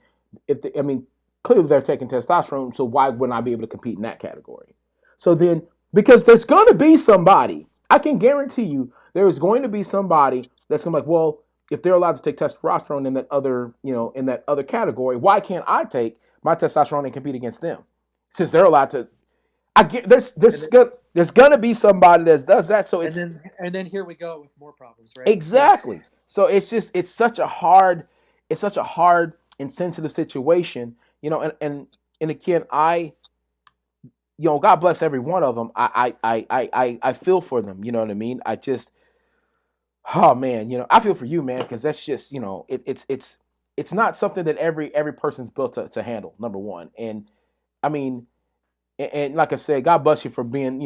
S1: clearly they're taking testosterone, so why wouldn't I be able to compete in that category? So then, because there's going to be somebody, I can guarantee you, there is going to be somebody that's going to be like, well, if they're allowed to take testosterone in that other category, why can't I take my testosterone and compete against them? Since they're allowed to, there's gonna be somebody that does that. So it's
S2: and then here we go with more problems, right?
S1: Exactly. So it's such a hard and sensitive situation, and again, God bless every one of them. I feel for them. You know what I mean? I just, oh man, I feel for you, man, because that's just, it's not something that every person's built to handle. Number one, and I mean, and like I said, God bless you for being,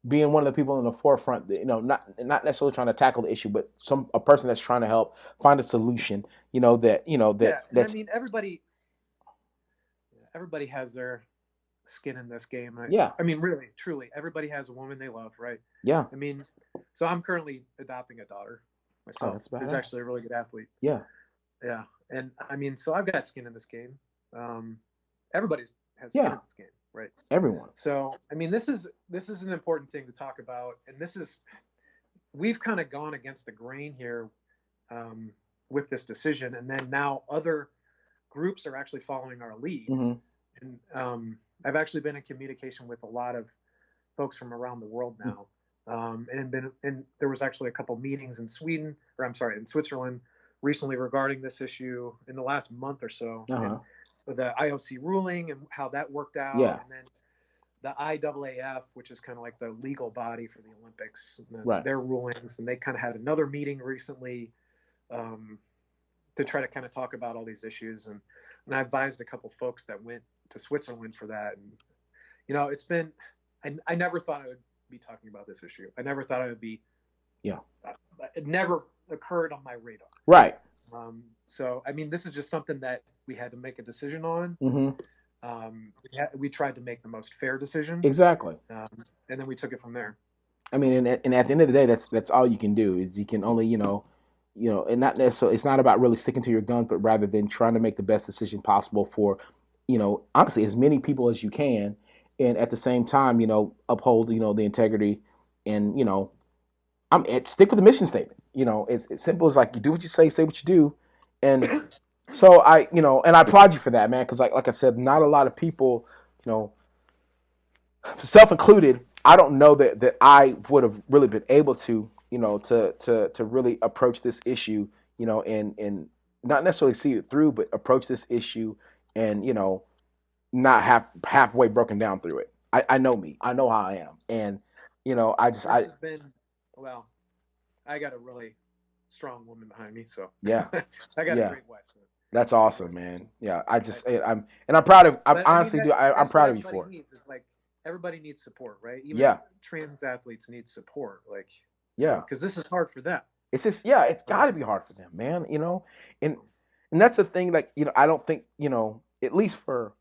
S1: being one of the people in the forefront that, not necessarily trying to tackle the issue, but a person that's trying to help find a solution, that's.
S2: I mean, everybody has their skin in this game. Right? I mean, really, truly, everybody has a woman they love, right?
S1: Yeah.
S2: I mean, so I'm currently adopting a daughter myself. Who's actually a really good athlete.
S1: Yeah.
S2: Yeah. And I mean, so I've got skin in this game. Everybody has skin in this game, right?
S1: Everyone.
S2: So, I mean, this is an important thing to talk about. And we've kind of gone against the grain here with this decision. And then now other groups are actually following our lead.
S1: Mm-hmm.
S2: And I've actually been in communication with a lot of folks from around the world now. And there was actually a couple meetings in Switzerland recently regarding this issue in the last month or so.
S1: Uh-huh.
S2: The IOC ruling and how that worked out.
S1: Yeah.
S2: And then the IAAF, which is kind of like the legal body for the Olympics,
S1: right.
S2: Their rulings. And they kind of had another meeting recently to try to kind of talk about all these issues. And I advised a couple folks that went to Switzerland for that. And, it's been, I never thought I would be talking about this issue. I never thought I would be, it never occurred on my radar.
S1: Right.
S2: So, I mean, this is just something that we had to make a decision on.
S1: Mm-hmm.
S2: We tried to make the most fair decision.
S1: Exactly.
S2: And then we took it from there.
S1: I mean, and at the end of the day, that's all you can do is you can only, and not necessarily, it's not about really sticking to your guns, but rather than trying to make the best decision possible for, honestly, as many people as you can. And at the same time, uphold, the integrity and, stick with the mission statement. It's as simple as like, you do what you say what you do. And So and I applaud you for that, man, because like I said, not a lot of people, you know, self included, I don't know that I would have really been able to, to really approach this issue, and not necessarily see it through, but approach this issue and, not halfway broken down through it. I know me. I know how I am. And,
S2: This has been, well, I got a really strong woman behind me, so
S1: yeah.
S2: I got a great wife.
S1: That's awesome, man. Yeah, I'm proud of. I'm honestly, I'm proud of you for it.
S2: It's like everybody needs support, right? Even trans athletes need support, like because this is hard for them.
S1: It's just it's got to be hard for them, man. And that's the thing. Like I don't think at least for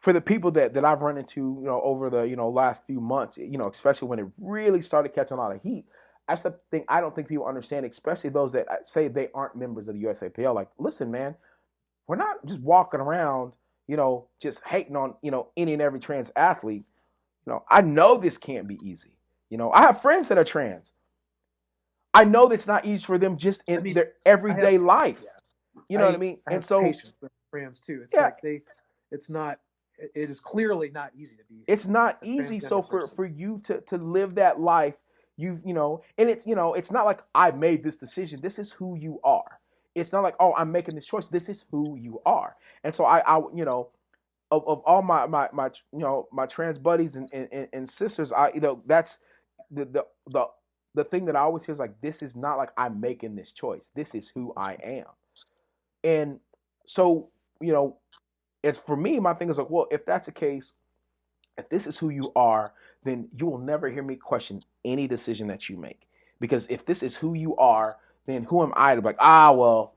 S1: the people that I've run into over the last few months, especially when it really started catching a lot of heat. That's the thing I don't think people understand, especially those that say they aren't members of the USAPL. Like, listen, man, we're not just walking around, just hating on, any and every trans athlete. I know this can't be easy. I have friends that are trans. I know that's not easy for them just in their everyday life. You know what I mean?
S2: And so patients with trans too. It's like it's not. It is clearly not easy to be.
S1: It's not easy. So for you to live that life, and it's not like I made this decision. This is who you are. It's not like, oh, I'm making this choice. This is who you are. And so I of all my trans buddies and sisters, that's the thing that I always hear is like, this is not like I'm making this choice. This is who I am. And so, it's for me, my thing is like, well, if that's the case, if this is who you are, then you will never hear me question any decision that you make. Because if this is who you are, then who am I to be like, well,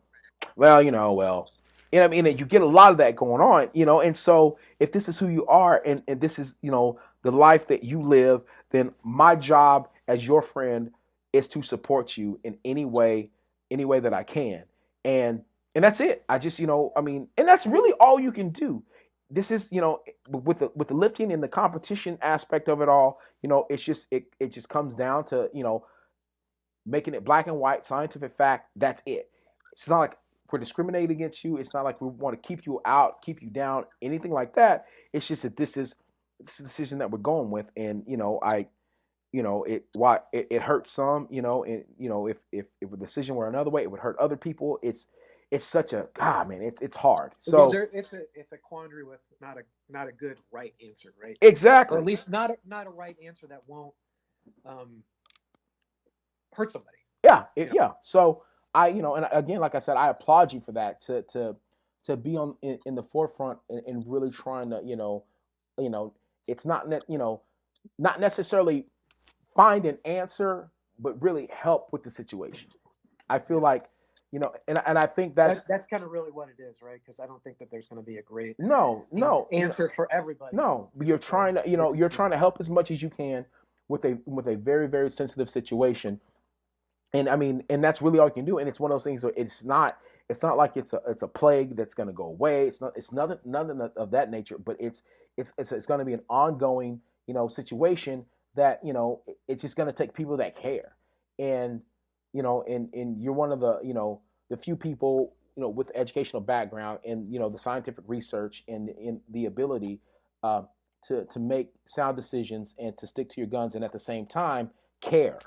S1: you know what I mean? And you get a lot of that going on, and so if this is who you are and this is, the life that you live, then my job as your friend is to support you in any way that I can. And that's it. I just, and that's really all you can do. This is, with the lifting and the competition aspect of it all, it's just it just comes down to, making it black and white, scientific fact. That's it. It's not like we're discriminating against you. It's not like we want to keep you out, keep you down, anything like that. It's just that this is the decision that we're going with, and it hurts some, and if the decision were another way, it would hurt other people. It's such a man. It's hard. So
S2: it's a quandary with not a good right answer, right?
S1: Exactly.
S2: Or at least not a right answer that won't hurt somebody.
S1: Yeah. So and again, like I said, I applaud you for that to be on in the forefront and really trying to it's not not necessarily find an answer, but really help with the situation. I feel like and I think that's
S2: kind of really what it is, right? Because I don't think that there's going to be a great
S1: answer
S2: for everybody.
S1: No, but you're trying to you're trying to help as much as you can with a very, very sensitive situation. And and that's really all you can do. And it's one of those things where it's not like it's a plague that's going to go away. It's nothing of that nature. But it's going to be an ongoing situation that it's just going to take people that care. And and you're one of the few people with educational background and the scientific research and the ability to make sound decisions and to stick to your guns and at the same time care.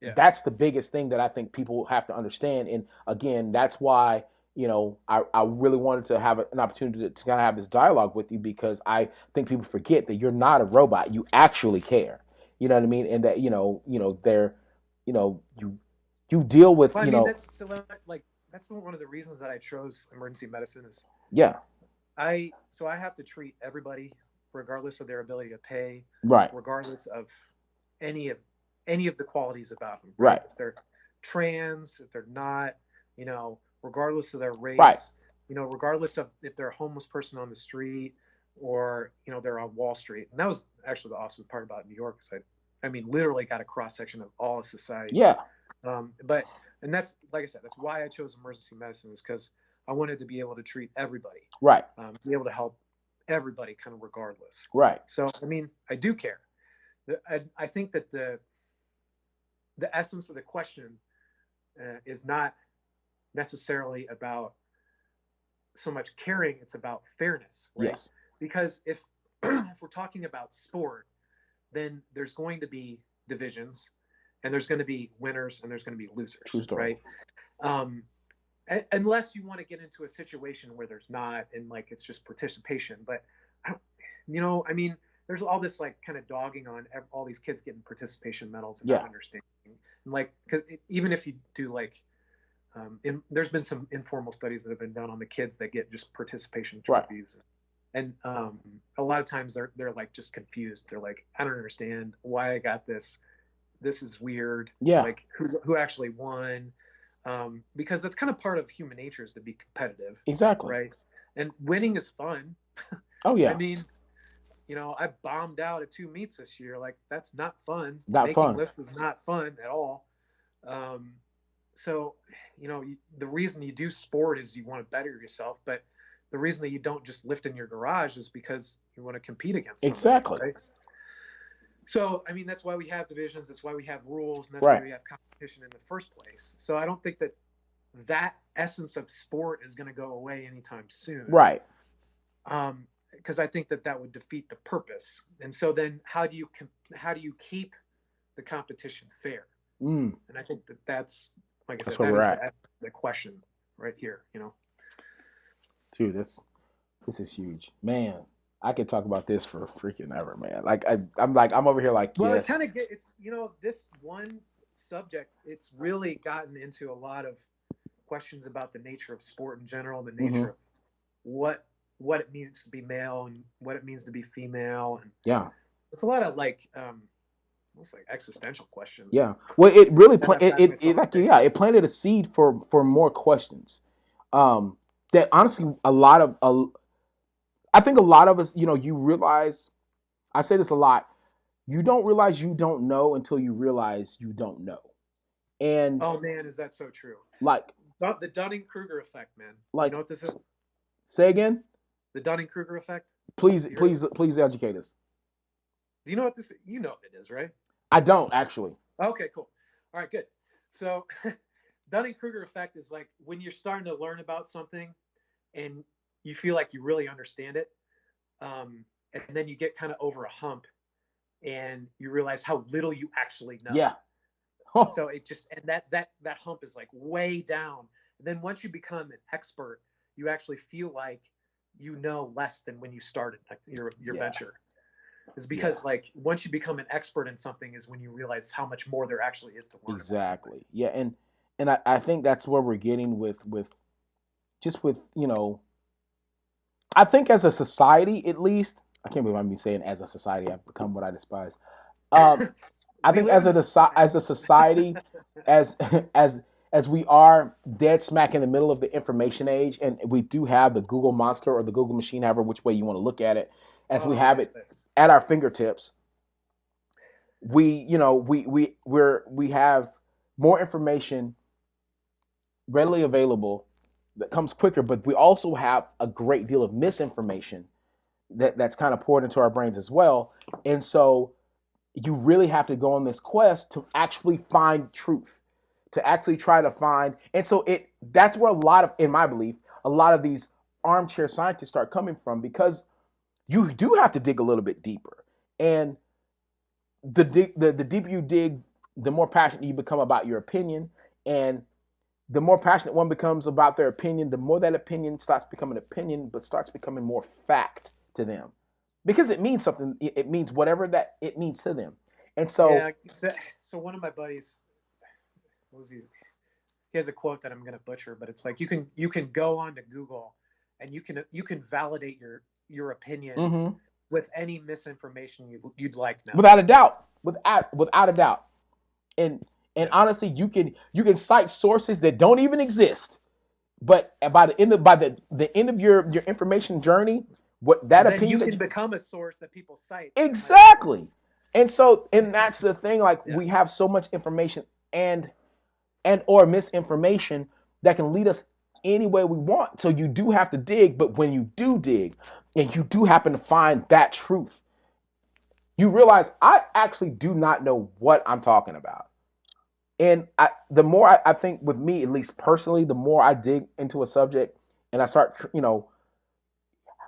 S1: Yeah. That's the biggest thing that I think people have to understand. And again, that's why I really wanted to have an opportunity to kind of have this dialogue with you, because I think people forget that you're not a robot. You actually care. You know what I mean? And that they're you deal with
S2: that's one of the reasons that I chose emergency medicine is
S1: I
S2: have to treat everybody regardless of their ability to pay,
S1: right?
S2: Regardless of any of the qualities about them,
S1: right?
S2: If they're trans, if they're not, regardless of their race,
S1: right?
S2: Regardless of if they're a homeless person on the street or they're on Wall Street. And that was actually the awesome part about New York, because I literally got a cross section of all of society.
S1: Yeah.
S2: And that's, like I said, that's why I chose emergency medicine, is because I wanted to be able to treat everybody,
S1: right?
S2: Be able to help everybody, kind of regardless,
S1: right?
S2: So I do care. I think that the essence of the question is not necessarily about so much caring, it's about fairness, right?
S1: Yes.
S2: Because if if we're talking about sport, then there's going to be divisions, and there's going to be winners, and there's going to be losers.
S1: True story.
S2: Right? Unless you want to get into a situation where there's not, and like it's just participation. But I mean, there's all this like kind of dogging on all these kids getting participation medals and not understanding. And like, because even if you do like, there's been some informal studies that have been done on the kids that get just participation trophies. Right. And a lot of times they're like just confused. They're like, I don't understand why I got this. This is weird.
S1: Yeah.
S2: Like who actually won? Because that's kind of part of human nature, is to be competitive.
S1: Exactly.
S2: Right. And winning is fun.
S1: Oh yeah.
S2: I mean, I bombed out at 2 meets this year. Like, that's not fun.
S1: Not
S2: Making
S1: fun.
S2: lift was not fun at all. So, the reason you do sport is you want to better yourself. But the reason that you don't just lift in your garage is because you want to compete against somebody.
S1: Exactly.
S2: Right? So, I mean, that's why we have divisions. That's why we have rules. And that's why we have competition in the first place. So I don't think that essence of sport is going to go away anytime soon.
S1: Right.
S2: Because I think that would defeat the purpose. And so then how do you keep the competition fair? And I think that's like I said, that is the question right here.
S1: Dude, this is huge, man. I could talk about this for freaking ever, man. Like I'm over here like,
S2: well,
S1: yes.
S2: It kind of it's this one subject, it's really gotten into a lot of questions about the nature of sport in general, the nature of what it means to be male and what it means to be female, and it's a lot of like almost like existential questions. Yeah,
S1: well, it really it planted a seed for more questions. That honestly, I think a lot of us, you realize, I say this a lot, you don't realize you don't know until you realize you don't know. And
S2: oh man, is that so true?
S1: Like
S2: the Dunning-Kruger effect, man.
S1: Like,
S2: you know what this is?
S1: Say again?
S2: The Dunning-Kruger effect?
S1: Please educate us.
S2: Do you know what this is? You know what it is, right?
S1: I don't, actually.
S2: Okay, cool. All right, good. So Dunning-Kruger effect is like when you're starting to learn about something and you feel like you really understand it, and then you get kind of over a hump and you realize how little you actually know.
S1: Yeah.
S2: So it just, and that hump is like way down. And then once you become an expert, you actually feel like you know less than when you started your venture. It's because like once you become an expert in something is when you realize how much more there actually is to learn.
S1: Exactly. Yeah, and I think that's where we're getting with I think as a society, at least, I can't believe I'm saying as a society, I've become what I despise. I think as a society, as we are dead smack in the middle of the information age, and we do have the Google monster or the Google machine, however which way you want to look at it, as we have it at our fingertips. We have more information readily available that comes quicker, but we also have a great deal of misinformation that's kind of poured into our brains as well. And so you really have to go on this quest to actually find truth, to actually try to find. And so that's where in my belief, a lot of these armchair scientists start coming from, because you do have to dig a little bit deeper. And the deeper you dig, the more passionate you become about your opinion. And the more passionate one becomes about their opinion, the more that opinion starts becoming opinion, but starts becoming more fact to them. Because it means something. It means whatever that it means to them. And so...
S2: So one of my buddies, he has a quote that I'm going to butcher, but it's like, you can go onto Google and you can validate your opinion with any misinformation you'd like now.
S1: Without a doubt. Without a doubt. And honestly, you can cite sources that don't even exist, but by the end of your information journey, what that opinion,
S2: you can become a source that people cite.
S1: Exactly. And that's the thing. Like, we have so much information and or misinformation that can lead us any way we want. So you do have to dig, but when you do dig and you do happen to find that truth, you realize I actually do not know what I'm talking about. And the more I think, with me, at least personally, the more I dig into a subject and I start,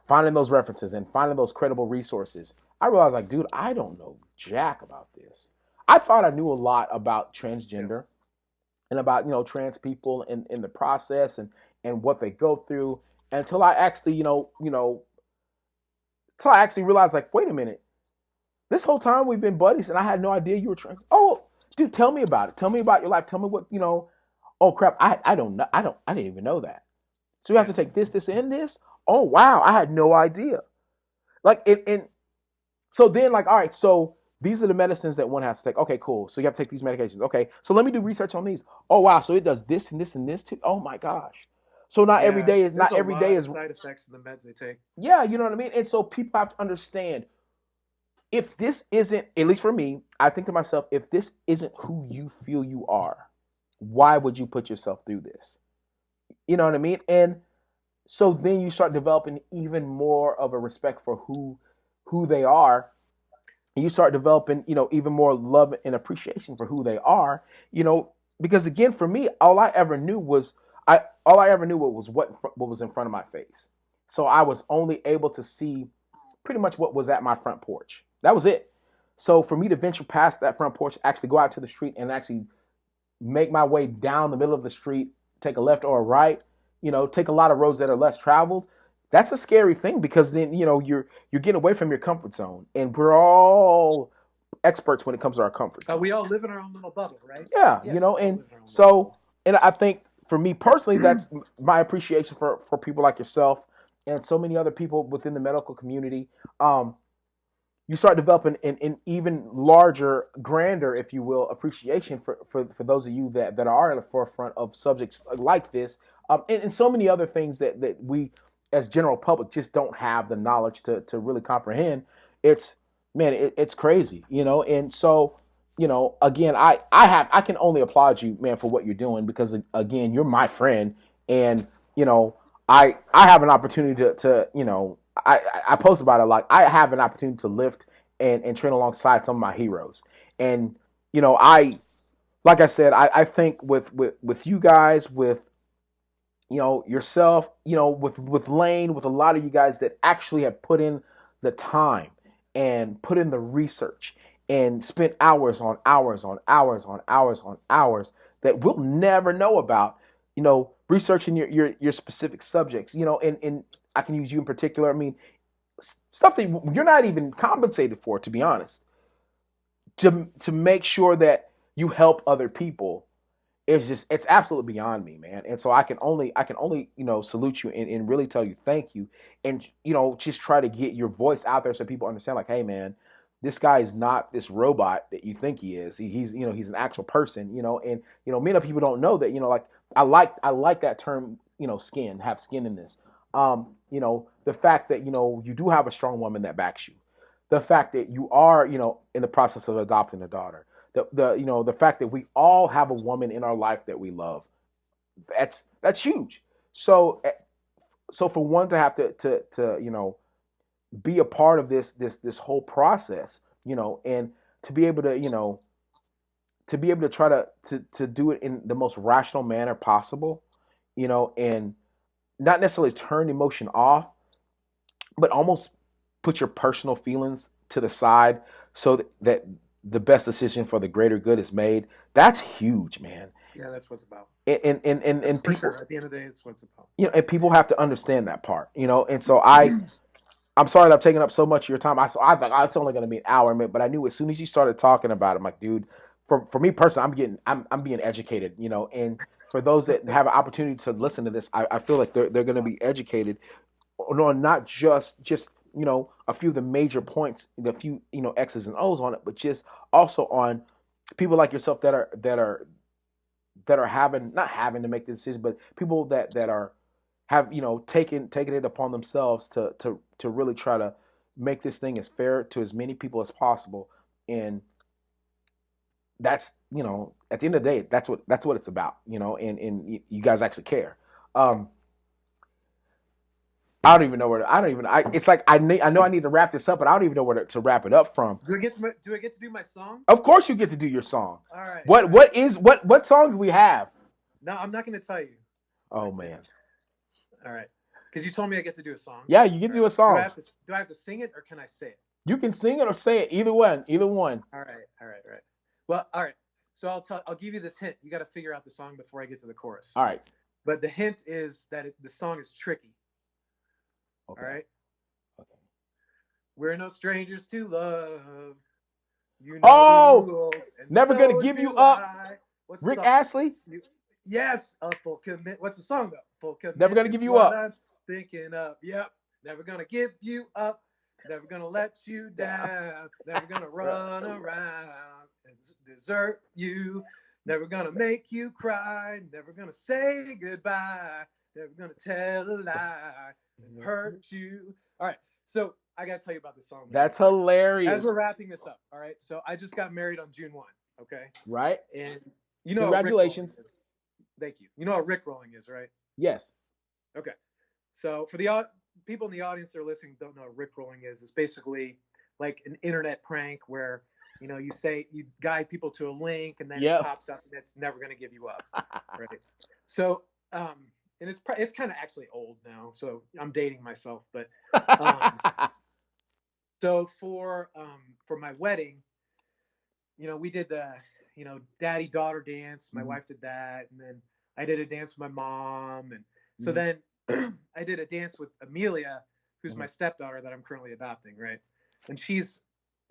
S1: finding those references and finding those credible resources, I realized, like, dude, I don't know jack about this. I thought I knew a lot about transgender and about, trans people in the process and what they go through until I actually, until I actually realized, like, wait a minute, this whole time we've been buddies and I had no idea you were trans. Oh, dude, tell me about it. Tell me about your life. Tell me what, oh crap, I don't know. I didn't even know that. So you have to take this, and this. Oh wow, I had no idea. Like and so then, like, all right, so these are the medicines that one has to take. Okay, cool. So you have to take these medications. Okay, so let me do research on these. Oh wow, so it does this and this and this too. Oh my gosh. So not every day is
S2: side effects of the meds they take.
S1: Yeah, you know what I mean? And so people have to understand, if this isn't, at least for me, I think to myself, if this isn't who you feel you are, why would you put yourself through this? You know what I mean? And so then you start developing even more of a respect for who they are. And you start developing, even more love and appreciation for who they are, because again, for me, all I ever knew was what was in front of my face. So I was only able to see pretty much what was at my front porch. That was it. So for me to venture past that front porch, actually go out to the street and actually make my way down the middle of the street, take a left or a right, take a lot of roads that are less traveled, that's a scary thing, because then, you're getting away from your comfort zone. And we're all experts when it comes to our comfort zone.
S2: We all live in our own little bubble, right?
S1: Yeah, and so, and I think for me personally, that's my appreciation for people like yourself and so many other people within the medical community. You start developing an even larger, grander, if you will, appreciation for those of you that are in the forefront of subjects like this, and so many other things that we, as general public, just don't have the knowledge to really comprehend. It's crazy, and so, again, I can only applaud you, man, for what you're doing, because again, you're my friend, and I have an opportunity to I post about it, like, I have an opportunity to lift and train alongside some of my heroes. And, like I said, I think with you guys, with, yourself, with Lane, with a lot of you guys that actually have put in the time and put in the research and spent hours on hours on hours on hours on hours that we'll never know about, researching your specific subjects, and I can use you in particular. I mean, stuff that you're not even compensated for, to be honest, to make sure that you help other people. It's absolutely beyond me, man. And so I can only salute you and really tell you thank you, and just try to get your voice out there so people understand, like, hey man, this guy is not this robot that you think he is. He's an actual person, and many people don't know that, like, I like that term, have skin in this. The fact that, you do have a strong woman that backs you. The fact that you are, in the process of adopting a daughter. The fact that we all have a woman in our life that we love. That's huge. So for one to have to be a part of this whole process, and to be able to try to do it in the most rational manner possible, and not necessarily turn emotion off, but almost put your personal feelings to the side so that the best decision for the greater good is made. That's huge, man.
S2: Yeah, that's what it's about.
S1: And people,
S2: sure. At the end of the day, it's what it's about.
S1: And people have to understand that part, and so I'm sorry that I've taken up so much of your time. I thought it's only going to be an hour, but I knew as soon as you started talking about it, I'm like, dude, for me personally, I'm being educated, and for those that have an opportunity to listen to this, I feel like they're going to be educated on not just a few of the major points, the few X's and O's on it, but just also on people like yourself that are not having to make the decision, but people that have taken it upon themselves to really try to make this thing as fair to as many people as possible. And that's, at the end of the day, that's what it's about, and you guys actually care. I don't even know it's like I know I need to wrap this up, but I don't even know where to wrap it up from.
S2: Do I get to do my song?
S1: Of course you get to do your song.
S2: All right.
S1: What song do we have?
S2: No, I'm not going to tell you.
S1: Oh man.
S2: All right. Because you told me I get to do a song.
S1: Yeah, you get to do a song.
S2: Do I have to sing it or can I say it?
S1: You can sing it or say it. Either one.
S2: All right. Well, all right. So I'll give you this hint. You got to figure out the song before I get to the chorus.
S1: All right.
S2: But the hint is that the song is tricky.
S1: Okay.
S2: All right.
S1: Okay.
S2: We're no strangers to love.
S1: You know the rules, never so gonna give you up. What's Rick Astley?
S2: Yes, a full commit. What's the song though? Full commit.
S1: Never gonna give you up.
S2: I'm thinking of. Yep. Never gonna give you up. Never gonna let you down. Never gonna run around and desert you. Never gonna make you cry. Never gonna say goodbye. Never gonna tell a lie and hurt you. All right. So I got to tell you about this song.
S1: That's hilarious.
S2: As we're wrapping this up. All right. So I just got married on June 1. Okay.
S1: Right.
S2: And you know,
S1: congratulations.
S2: Thank you. You know what Rickrolling is, right?
S1: Yes.
S2: Okay. So for the people in the audience that are listening don't know what Rickrolling is. It's basically like an internet prank where, you know, you guide people to a link and then it pops up and it's never going to give you up. Right. So, and it's kind of actually old now, so I'm dating myself. But so for my wedding, you know, we did the daddy-daughter dance. My wife did that, and then I did a dance with my mom, and so then I did a dance with Amelia, who's my stepdaughter that I'm currently adopting, right? And she's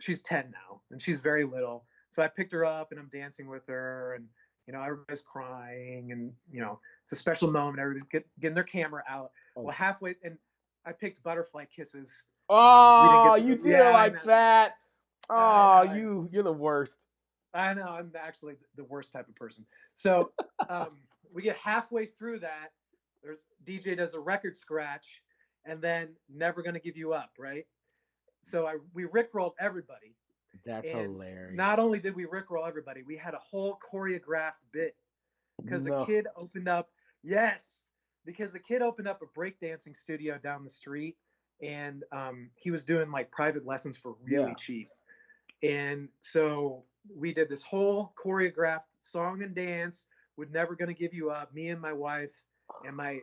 S2: 10 now, and she's very little. So I picked her up, and I'm dancing with her, and you know, everybody's crying, and you know, it's a special moment. Everybody's getting their camera out. Well, halfway, and I picked Butterfly Kisses.
S1: Oh, you did it like that. Oh, you're the worst.
S2: I know, I'm actually the worst type of person. So we get halfway through that. DJ does a record scratch, and then Never Gonna Give You Up, right? So we rickrolled everybody.
S1: That's hilarious.
S2: Not only did we rickroll everybody, we had a whole choreographed bit because a kid opened up. Yes, because a kid opened up a breakdancing studio down the street, and he was doing like private lessons for really cheap. And so we did this whole choreographed song and dance with Never Gonna Give You Up. Me and my wife and my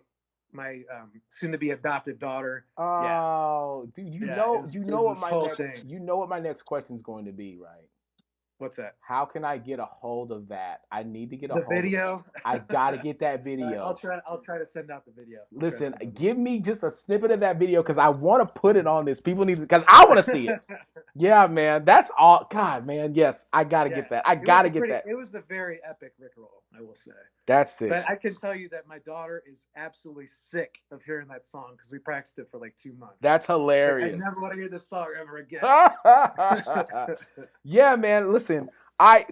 S2: soon-to-be adopted daughter.
S1: Oh, dude, you know what my next question is going to be, right?
S2: What's that?
S1: How can I get a hold of that? I need to get a hold
S2: video.
S1: Of I gotta get that video.
S2: I'll try to send out the video.
S1: Listen, give me just a snippet of that video because I want to put it on this. People need to, because I want to see it. Yeah, man, that's all. God, man, yes, I gotta get that. I gotta get that.
S2: It was a very epic rickroll, I will say.
S1: That's it.
S2: But I can tell you that my daughter is absolutely sick of hearing that song because we practiced it for like 2 months.
S1: That's hilarious.
S2: I never want to hear this song ever again.
S1: Yeah, man. Listen, that's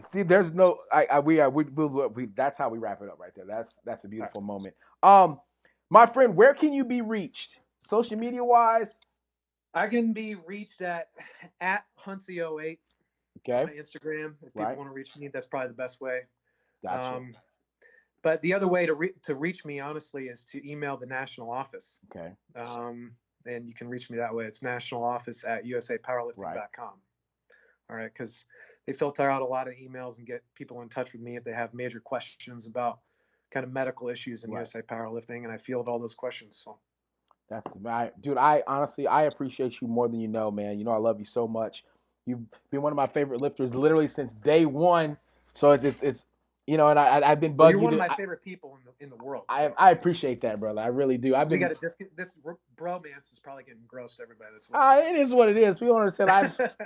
S1: how we wrap it up right there. That's a beautiful moment. My friend, where can you be reached? Social media wise?
S2: I can be reached at Huntsy08.
S1: Okay.
S2: My Instagram. If people want to reach me, that's probably the best way.
S1: Gotcha.
S2: But the other way to reach me, honestly, is to email the national office.
S1: Okay.
S2: And you can reach me that way. It's nationaloffice@usapowerlifting.com. All right, because they filter out a lot of emails and get people in touch with me if they have major questions about kind of medical issues in USA Powerlifting, and I field all those questions. So.
S1: Dude, I honestly appreciate you more than you know, man. You know I love you so much. You've been one of my favorite lifters literally since day one. So it's you know, and I've been bugging you.
S2: You're one of my favorite people in the world.
S1: So. I appreciate that, brother. I really do.
S2: This bromance is probably getting gross to everybody that's listening.
S1: It is what it is. We don't understand.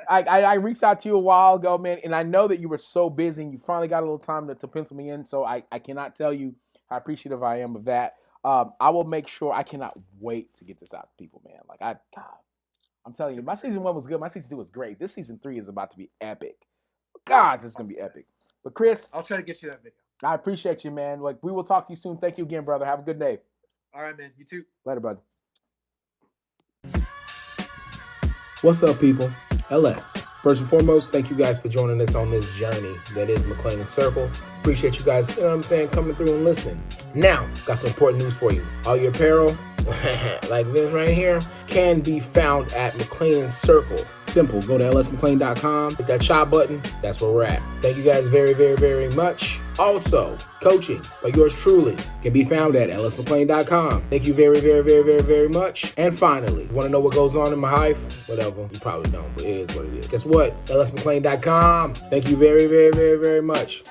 S1: I reached out to you a while ago, man, and I know that you were so busy and you finally got a little time to pencil me in. So I cannot tell you how appreciative I am of that. I will make sure. I cannot wait to get this out to people, man. Like I'm telling you, my season 1 was good. My season 2 was great. This season 3 is about to be epic. God, this is gonna be epic. But Chris,
S2: I'll try to get you that video.
S1: I appreciate you, man. Like we will talk to you soon. Thank you again, brother. Have a good day.
S2: All right, man. You too.
S1: Later, bud. What's up, people? LS. First and foremost, thank you guys for joining us on this journey that is McLean and Circle. Appreciate you guys, you know what I'm saying, coming through and listening. Now, got some important news for you. All your apparel, like this right here, can be found at McLean and Circle. Simple. Go to lsmclean.com, hit that shop button. That's where we're at. Thank you guys very, very, very much. Also, coaching by yours truly can be found at lsmcclain.com. Thank you very, very, very, very, very much. And finally, want to know what goes on in my life? Whatever. You probably don't, but it is what it is. Guess what? lsmcclain.com. Thank you very, very, very, very much.